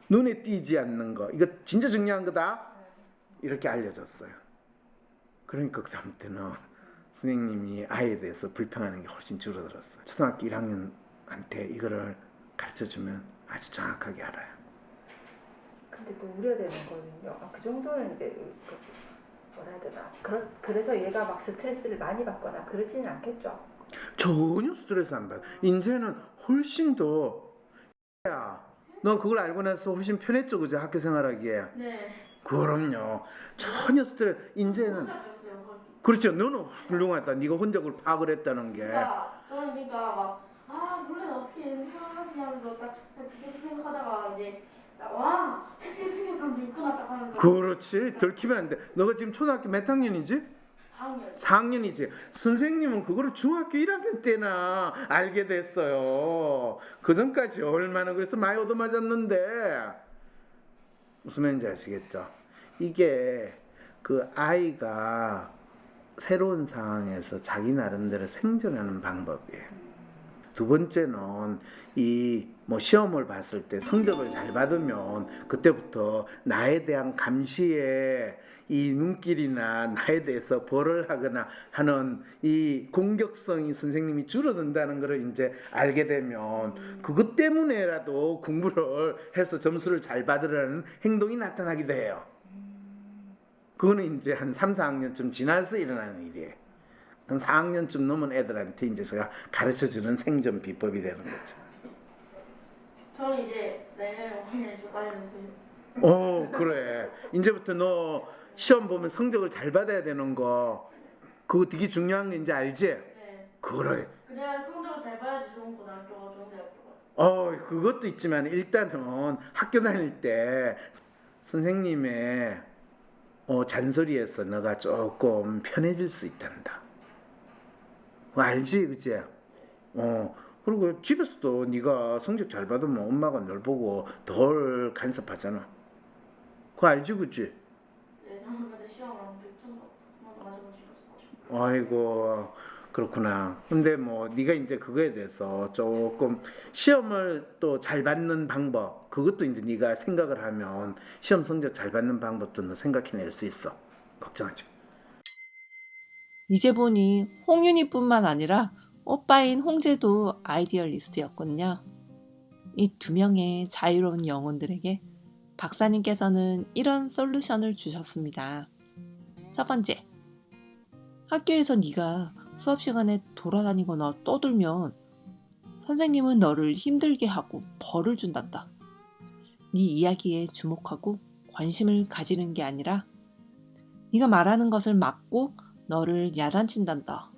Speaker 2: 눈에 띄지 않는 거, 이거 진짜 중요한 거다. 이렇게 알려줬어요. 그러니까 그 다음부터는 선생님이 아이에 대해서 불평하는 게 훨씬 줄어들었어요. 초등학교 1학년한테 이거를 가르쳐주면 아주 정확하게 알아요.
Speaker 3: 근데 또 우려되는 거는요. 그 정도는 이제 뭐라 해야 되나. 그래서 얘가 막 스트레스를 많이 받거나 그러지는 않겠죠.
Speaker 2: 전혀 스트레스 안 받아. 이제는 훨씬 더, 야, 너 그걸 알고 나서 훨씬 편했죠, 그죠? 학교 생활하기에.
Speaker 6: 네.
Speaker 2: 그럼요. 전혀 스트레스. 이제는 그렇죠. 너는 훌륭하다. 네가 혼자 그걸 파악을 했다는 게.
Speaker 6: 그러니까 저는 그러니까 막 원래 어떻게 생각하지 하면서 딱 그렇게 생각하다가 이제 와 책에 숨긴 사람도 있구나 딱 하면서.
Speaker 2: 그렇지. 들키면 안 돼. 너가 지금 초등학교 몇 학년이지?
Speaker 6: 4학년.
Speaker 2: 4학년이지. 선생님은 그거를 중학교 1학년 때나 알게 됐어요. 그 전까지 얼마나 그래서 많이 얻어맞았는데. 무슨 말인지 아시겠죠? 이게 그 아이가 새로운 상황에서 자기 나름대로 생존하는 방법이에요. 두 번째는 이 뭐 시험을 봤을 때 성적을 잘 받으면 그때부터 나에 대한 감시에 이 눈길이나 나에 대해서 벌을 하거나 하는 이 공격성이 선생님이 줄어든다는 것을 이제 알게 되면 그것 때문에라도 공부를 해서 점수를 잘 받으라는 행동이 나타나기도 해요. 그거는 이제 한 3, 4학년쯤 지나서 일어나는 일이에요. 한 4학년쯤 넘은 애들한테 이제 제가 가르쳐주는 생존 비법이 되는 거죠.
Speaker 6: 저는 이제 내년에 5학년 좀 빨렸어요.
Speaker 2: 그래. 이제부터 너 시험 보면 성적을 잘 받아야 되는 거, 그거 되게 중요한 거 이제 알지?
Speaker 6: 네.
Speaker 2: 그래.
Speaker 6: 그래야 성적을 잘 봐야지 좋은 고등학교가 좋은 대학교가.
Speaker 2: 그것도 있지만 일단은 학교 다닐 때 선생님의 잔소리에서 너가 조금 편해질 수 있단다. 그거 알지, 그치? 그리고 집에서도 네가 성적 잘 받으면 엄마가 널 보고 덜 간섭하잖아. 그거 알지, 그치?
Speaker 6: 네, 저는 근데 시험을 안 붙은 번도 맞아본 적이 없어가지고.
Speaker 2: 아이고 그렇구나. 근데 뭐 네가 이제 그거에 대해서 조금 시험을 또 잘 받는 방법 그것도 이제 네가 생각을 하면 시험 성적 잘 받는 방법도 너 생각해낼 수 있어. 걱정하지 마.
Speaker 5: 이제 보니 홍윤희뿐만 아니라 오빠인 홍재도 아이디얼리스트였군요. 이 두 명의 자유로운 영혼들에게 박사님께서는 이런 솔루션을 주셨습니다. 첫 번째, 학교에서 네가 수업 시간에 돌아다니거나 떠들면 선생님은 너를 힘들게 하고 벌을 준단다. 네 이야기에 주목하고 관심을 가지는 게 아니라 네가 말하는 것을 막고 너를 야단친단다.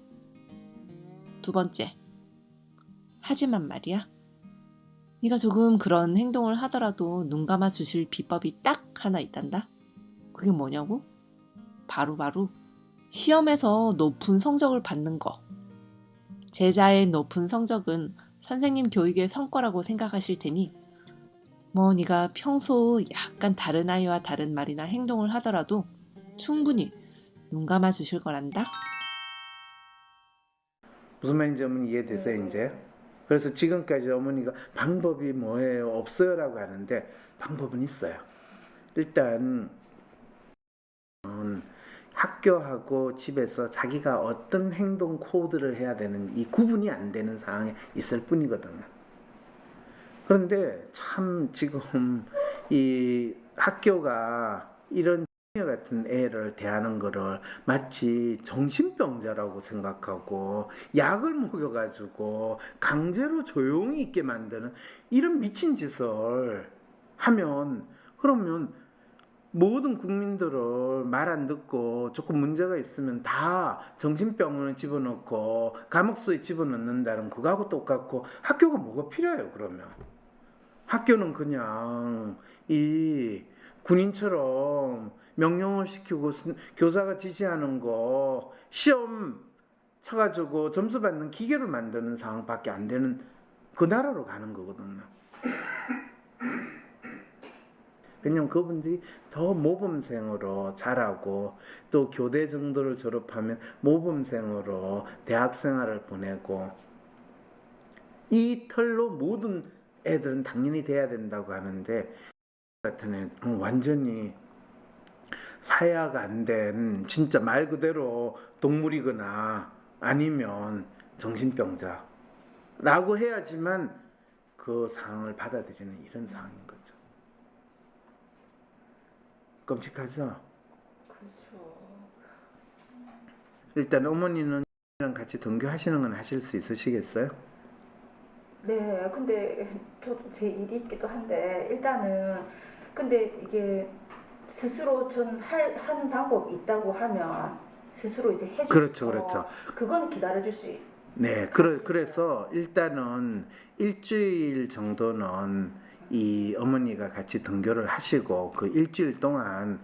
Speaker 5: 두 번째, 하지만 말이야. 네가 조금 그런 행동을 하더라도 눈 감아 주실 비법이 딱 하나 있단다. 그게 뭐냐고? 바로 시험에서 높은 성적을 받는 거. 제자의 높은 성적은 선생님 교육의 성과라고 생각하실 테니 뭐 네가 평소 약간 다른 아이와 다른 말이나 행동을 하더라도 충분히 눈 감아 주실 거란다.
Speaker 2: 무슨 말인지 어머니 이해되세요 이제? 그래서 지금까지 어머니가 방법이 뭐예요? 없어요라고 하는데 방법은 있어요. 일단 학교하고 집에서 자기가 어떤 행동 코드를 해야 되는 이 구분이 안 되는 상황에 있을 뿐이거든요. 그런데 참 지금 이 학교가 이런 같은 애를 대하는 거를 마치 정신병자라고 생각하고 약을 먹여가지고 강제로 조용히 있게 만드는 이런 미친 짓을 하면 그러면 모든 국민들을 말 안 듣고 조금 문제가 있으면 다 정신병원에 집어넣고 감옥소에 집어넣는다는 그거하고 똑같고 학교가 뭐가 필요해요 그러면. 학교는 그냥 이 군인처럼 명령을 시키고 교사가 지시하는 거 시험 쳐가지고 점수 받는 기계를 만드는 상황밖에 안 되는 그 나라로 가는 거거든요. 왜냐면 그분들이 더 모범생으로 자라고 또 교대 정도를 졸업하면 모범생으로 대학 생활을 보내고 이 털로 모든 애들은 당연히 돼야 된다고 하는데 같은 애들은 완전히 사회화가 안 된 진짜 말 그대로 동물이거나 아니면 정신병자라고 해야지만 그 상황을 받아들이는 이런 상황인 거죠. 끔찍하죠?
Speaker 3: 그렇죠.
Speaker 2: 일단 어머니는 같이 등교하시는 건 하실 수 있으시겠어요?
Speaker 3: 네, 근데 저도 제 일이 있기도 한데 일단은 근데 이게 스스로 전 하는 방법이 있다고 하면 스스로 이제 해주고
Speaker 2: 그렇죠.
Speaker 3: 그거는 기다려줄 수
Speaker 2: 네, 그래서 일단은 일주일 정도는 이 어머니가 같이 등교를 하시고 그 일주일 동안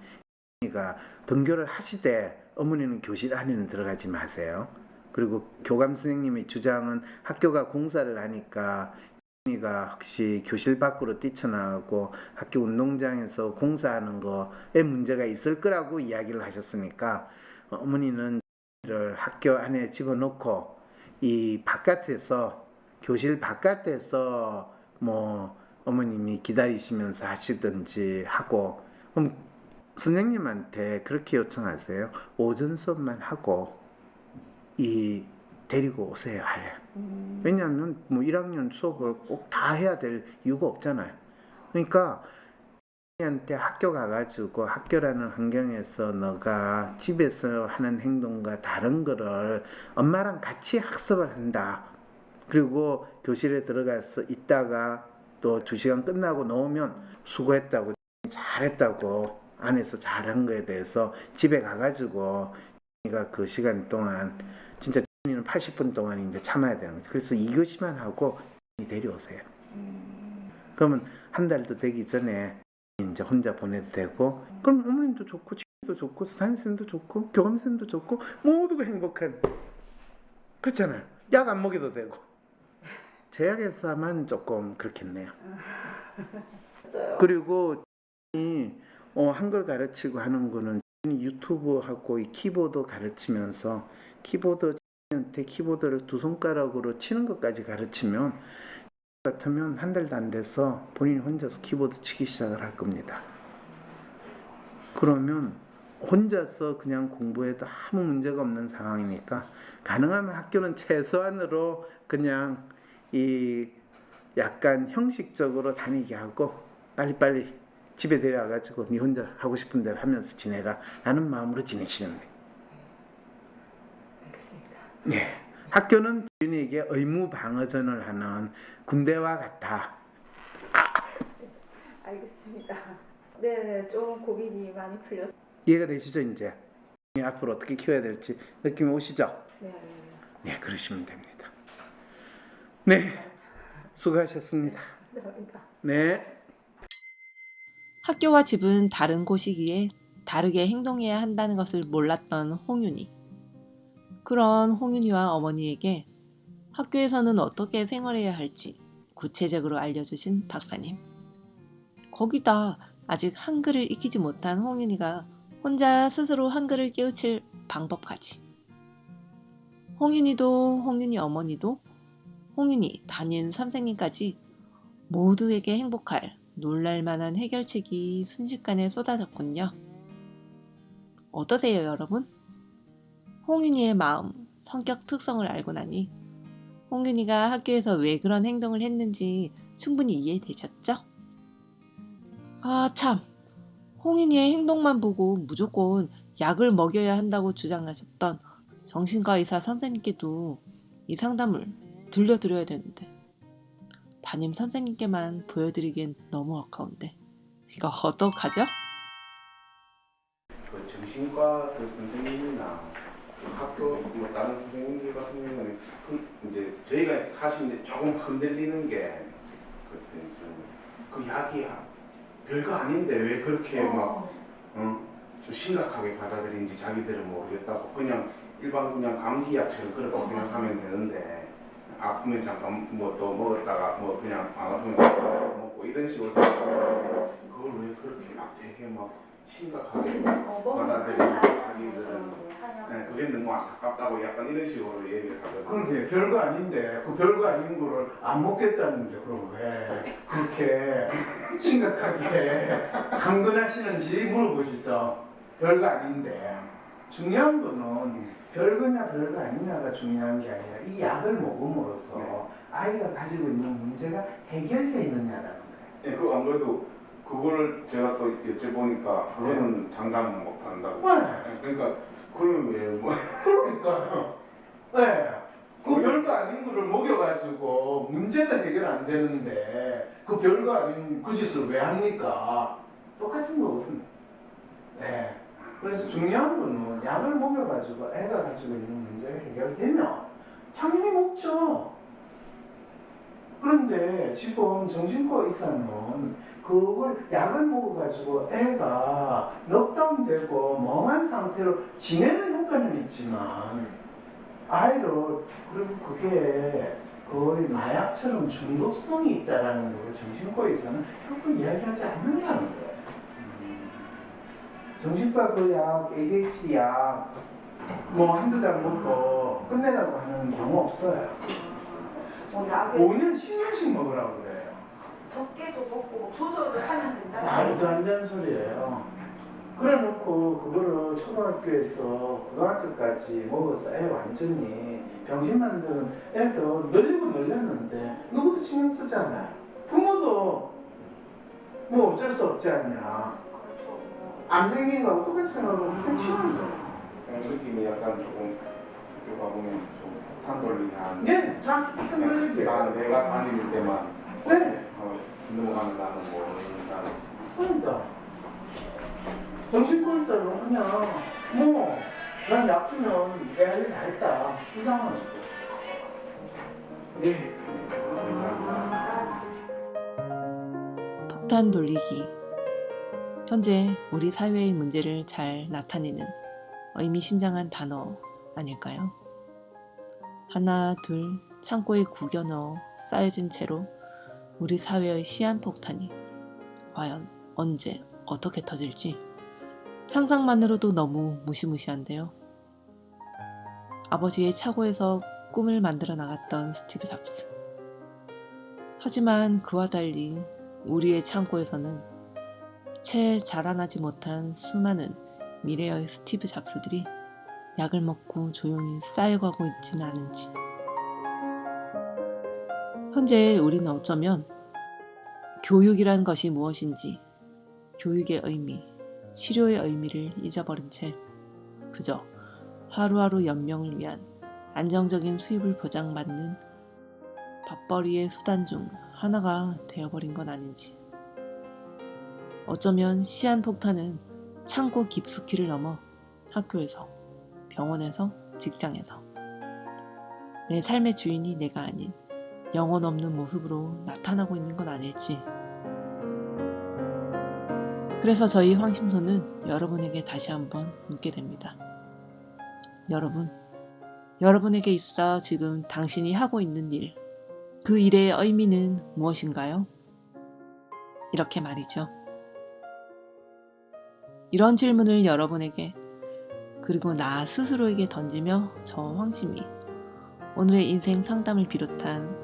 Speaker 2: 어머니가 등교를 하시되 어머니는 교실 안에는 들어가지 마세요. 그리고 교감 선생님의 주장은 학교가 공사를 하니까 어머니가 혹시 교실 밖으로 뛰쳐나가고 학교 운동장에서 공사하는 거에 문제가 있을 거라고 이야기를 하셨으니까 어머니는 학교 안에 집어넣고 이 바깥에서 교실 바깥에서 뭐 어머님이 기다리시면서 하시든지 하고 그럼 선생님한테 그렇게 요청하세요. 오전 수업만 하고 이 데리고 오세요. 아예. 왜냐하면 뭐 1학년 수업을 꼭 다 해야 될 이유가 없잖아요. 그러니까 한테 학교 가가지고 학교라는 환경에서 너가 집에서 하는 행동과 다른 거를 엄마랑 같이 학습을 한다. 그리고 교실에 들어가서 있다가 또 2시간 끝나고 나오면 수고했다고 잘했다고 안에서 잘한 거에 대해서 집에 가가지고 네가 그 시간 동안 진짜 80분 동안 이제 참아야 되는 거죠. 그래서 2교시만 하고 데려오세요. 그러면 한 달도 되기 전에 이제 혼자 보내도 되고 그럼 어머님도 좋고 친구도 좋고 담임선생님도 좋고 교감선생님도 좋고 모두가 행복한 그렇잖아요. 약 안 먹여도 되고 제약회사만 조금 그렇겠네요. 그리고 한글 가르치고 하는 거는 유튜브하고 이 키보드 가르치면서 키보드한테 키보드를 두 손가락으로 치는 것까지 가르치면 같으면 한 달도 안 돼서 본인이 혼자서 키보드 치기 시작을 할 겁니다. 그러면 혼자서 그냥 공부해도 아무 문제가 없는 상황이니까 가능하면 학교는 최소한으로 그냥 이 약간 형식적으로 다니게 하고 빨리빨리 집에 데려와가지고 네 혼자 하고 싶은 대로 하면서 지내라 라는 마음으로 지내시면 돼요.
Speaker 3: 알겠습니다.
Speaker 2: 예. 학교는 주인에게 의무 방어전을 하는 군대와 같다.
Speaker 3: 알겠습니다. 네, 좀 고민이 많이 풀렸어요.
Speaker 2: 이해가 되시죠 이제? 앞으로 어떻게 키워야 될지 느낌이 오시죠?
Speaker 3: 네.
Speaker 2: 네, 그러시면 됩니다. 네, 수고하셨습니다.
Speaker 3: 감사합니다.
Speaker 2: 네.
Speaker 5: 학교와 집은 다른 곳이기에 다르게 행동해야 한다는 것을 몰랐던 홍윤이. 그런 홍윤이와 어머니에게 학교에서는 어떻게 생활해야 할지 구체적으로 알려주신 박사님. 거기다 아직 한글을 익히지 못한 홍윤이가 혼자 스스로 한글을 깨우칠 방법까지. 홍윤이도 홍윤이 어머니도 홍윤이 담임 선생님까지 모두에게 행복할 놀랄만한 해결책이 순식간에 쏟아졌군요. 어떠세요, 여러분? 홍윤이의 마음, 성격 특성을 알고 나니 홍윤이가 학교에서 왜 그런 행동을 했는지 충분히 이해되셨죠? 아, 참! 홍윤이의 행동만 보고 무조건 약을 먹여야 한다고 주장하셨던 정신과 의사 선생님께도 이 상담을 들려드려야 되는데 담임 선생님께만 보여드리기엔 너무 아까운데 이거 어떡하죠?
Speaker 7: 그 정신과 그 선생님이나 그 학교 뭐 다른 선생님들 같은 경우는 이제 저희가 사실 조금 흔들리는 게 그 약이야 별거 아닌데 왜 그렇게 막 좀 심각하게 받아들이는지 자기들은 모르겠다고 그냥 일반 그냥 감기약처럼 그렇게 생각하면 되는데 아프면 잠깐 뭐 또 먹었다가 뭐 그냥 안 아프면 먹고 이런 식으로 생각하는데 그걸 왜 그렇게 막 되게 막 심각하게 받아들이는 자기들은 네, 그게 너무 안타깝다고 약간 이런 식으로 얘기를 하거든요.
Speaker 2: 그런데 별거 아닌데 그 별거 아닌 거를 안 먹겠다는데 그럼 왜 그렇게 심각하게 강근하시는지 물어보시죠. 별거 아닌데 중요한 거는 별거냐 별거 아니냐가 중요한 게 아니라 이 약을 먹음으로써 아이가 가지고 있는 문제가 해결되어 있느냐라는 거예요.
Speaker 7: 예, 그 안 그래도 그거를 제가 또 여쭤보니까 그거는 장담 못 한다고.
Speaker 2: 네.
Speaker 7: 그러니까 그러면 왜 뭐?
Speaker 2: 그러니까요. 네. 그 별거 아닌 거를 먹여가지고 문제도 해결 안 되는데 그 별거 아닌 그 짓을 왜 합니까? 똑같은 거거든요. 네. 그래서 중요한 거는 약을 먹여가지고 애가 가지고 있는 문제가 해결되면 당연히 먹죠. 그런데 지금 정신과 의사는 그걸 약을 먹어가지고 애가 넉다운되고 멍한 상태로 지내는 효과는 있지만 아이를 그리고 그게 거의 마약처럼 중독성이 있다라는 걸 정신과 의사는 결코 이야기하지 않는다는 거예요. 정신과 그 약, ADHD 약 뭐 한두 잔 먹고 끝내라고 하는 경우 없어요.
Speaker 3: 약을
Speaker 2: 5년, 10년씩 먹으라고 그래요.
Speaker 3: 적게도 먹고 조절을 하면 된다.
Speaker 2: 말도 안 되는 소리예요. 그래 놓고 그거를 초등학교에서 고등학교까지 먹어서 애 완전히 병신 만드는 애들 늘리고 늘렸는데 누구도 신경 쓰지 않아요. 부모도 뭐 어쩔 수 없지 않냐.
Speaker 3: 그렇죠.
Speaker 2: 암 생긴 거하고 똑같이 생각하고 그냥 치우면 돼요.
Speaker 7: 느낌이 약간 조금 학교 가보면 좀 폭탄 돌리기 하는.
Speaker 2: 예, 자, 같은 걸 얘기해요.
Speaker 7: 나 내가 다닐 때만
Speaker 2: 네,
Speaker 7: 넘어가면 나는 뭐 나는
Speaker 2: 그러니까. 정신과 의사는 그냥 난 약 주면 내 할 일 다 했다. 이 상황은. 네.
Speaker 5: 폭탄 돌리기. 현재 우리 사회의 문제를 잘 나타내는 의미심장한 단어 아닐까요? 하나, 둘, 창고에 구겨 넣어 쌓여진 채로 우리 사회의 시한폭탄이 과연 언제 어떻게 터질지 상상만으로도 너무 무시무시한데요. 아버지의 차고에서 꿈을 만들어 나갔던 스티브 잡스. 하지만 그와 달리 우리의 창고에서는 채 자라나지 못한 수많은 미래의 스티브 잡스들이 약을 먹고 조용히 쌓여가고 있지는 않은지. 현재 우리는 어쩌면 교육이란 것이 무엇인지, 교육의 의미, 치료의 의미를 잊어버린 채 그저 하루하루 연명을 위한 안정적인 수입을 보장받는 밥벌이의 수단 중 하나가 되어버린 건 아닌지. 어쩌면 시한폭탄은 창고 깊숙이를 넘어 학교에서, 병원에서, 직장에서 내 삶의 주인이 내가 아닌 영혼 없는 모습으로 나타나고 있는 건 아닐지. 그래서 저희 황심소는 여러분에게 다시 한번 묻게 됩니다. 여러분에게 있어 지금 당신이 하고 있는 일, 그 일의 의미는 무엇인가요? 이렇게 말이죠. 이런 질문을 여러분에게, 그리고 나 스스로에게 던지며 저 황심이 오늘의 인생 상담을 비롯한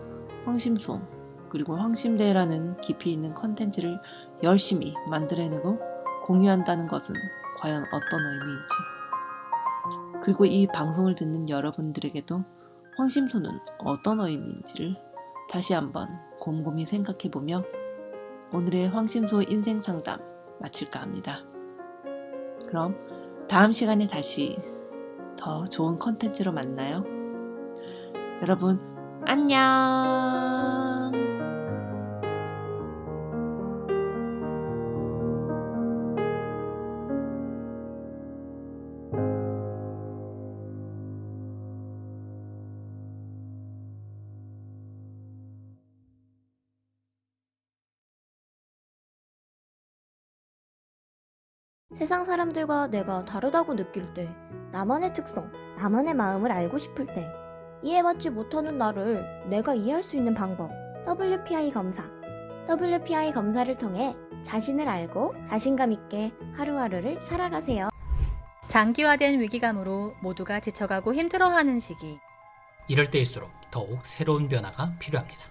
Speaker 5: 황심소 그리고 황심대라는 깊이 있는 컨텐츠를 열심히 만들어내고 공유한다는 것은 과연 어떤 의미인지, 그리고 이 방송을 듣는 여러분들에게도 황심소는 어떤 의미인지를 다시 한번 곰곰이 생각해보며 오늘의 황심소 인생 상담 마칠까 합니다. 그럼 다음 시간에 다시 더 좋은 컨텐츠로 만나요. 여러분 안녕.
Speaker 8: 세상 사람들과 내가 다르다고 느낄 때, 나만의 특성, 나만의 마음을 알고 싶을 때, 이해받지 못하는 나를 내가 이해할 수 있는 방법, WPI 검사. WPI 검사를 통해 자신을 알고 자신감 있게 하루하루를 살아가세요.
Speaker 9: 장기화된 위기감으로 모두가 지쳐가고 힘들어하는 시기.
Speaker 10: 이럴 때일수록 더욱 새로운 변화가 필요합니다.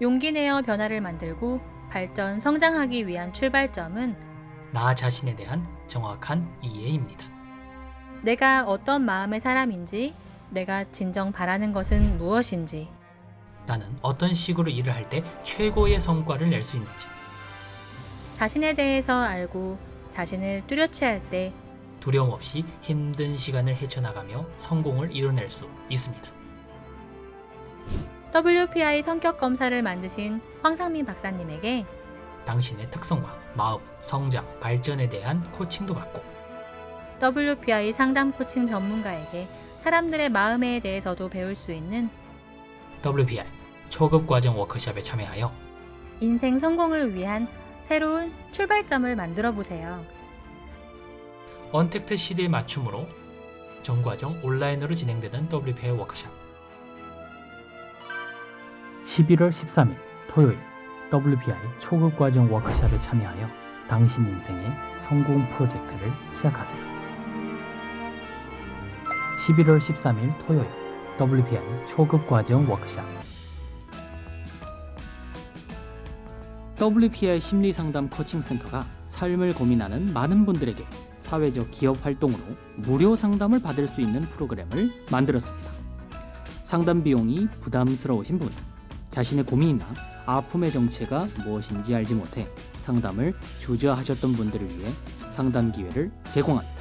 Speaker 9: 용기 내어 변화를 만들고 발전, 성장하기 위한 출발점은
Speaker 10: 나 자신에 대한 정확한 이해입니다.
Speaker 9: 내가 어떤 마음의 사람인지, 내가 진정 바라는 것은 무엇인지,
Speaker 10: 나는 어떤 식으로 일을 할 때 최고의 성과를 낼 수 있는지,
Speaker 9: 자신에 대해서 알고 자신을 뚜렷이 할 때
Speaker 10: 두려움 없이 힘든 시간을 헤쳐나가며 성공을 이뤄낼 수 있습니다.
Speaker 9: WPI 성격 검사를 만드신 황상민 박사님에게
Speaker 10: 당신의 특성과 마음, 성장, 발전에 대한 코칭도 받고
Speaker 9: WPI 상담 코칭 전문가에게 사람들의 마음에 대해서도 배울 수 있는
Speaker 10: WPI 초급 과정 워크숍에 참여하여
Speaker 9: 인생 성공을 위한 새로운 출발점을 만들어 보세요.
Speaker 10: 언택트 시대에 맞춤으로 전 과정 온라인으로 진행되는 WPI 워크숍
Speaker 11: 11월 13일 토요일 WPI 초급 과정 워크숍에 참여하여 당신 인생의 성공 프로젝트를 시작하세요. 11월 13일 토요일 WPI 초급 과정 워크숍. WPI 심리상담 코칭센터가 삶을 고민하는 많은 분들에게 사회적 기업 활동으로 무료 상담을 받을 수 있는 프로그램을 만들었습니다. 상담 비용이 부담스러우신 분, 자신의 고민이나 아픔의 정체가 무엇인지 알지 못해 상담을 주저하셨던 분들을 위해 상담 기회를 제공합니다.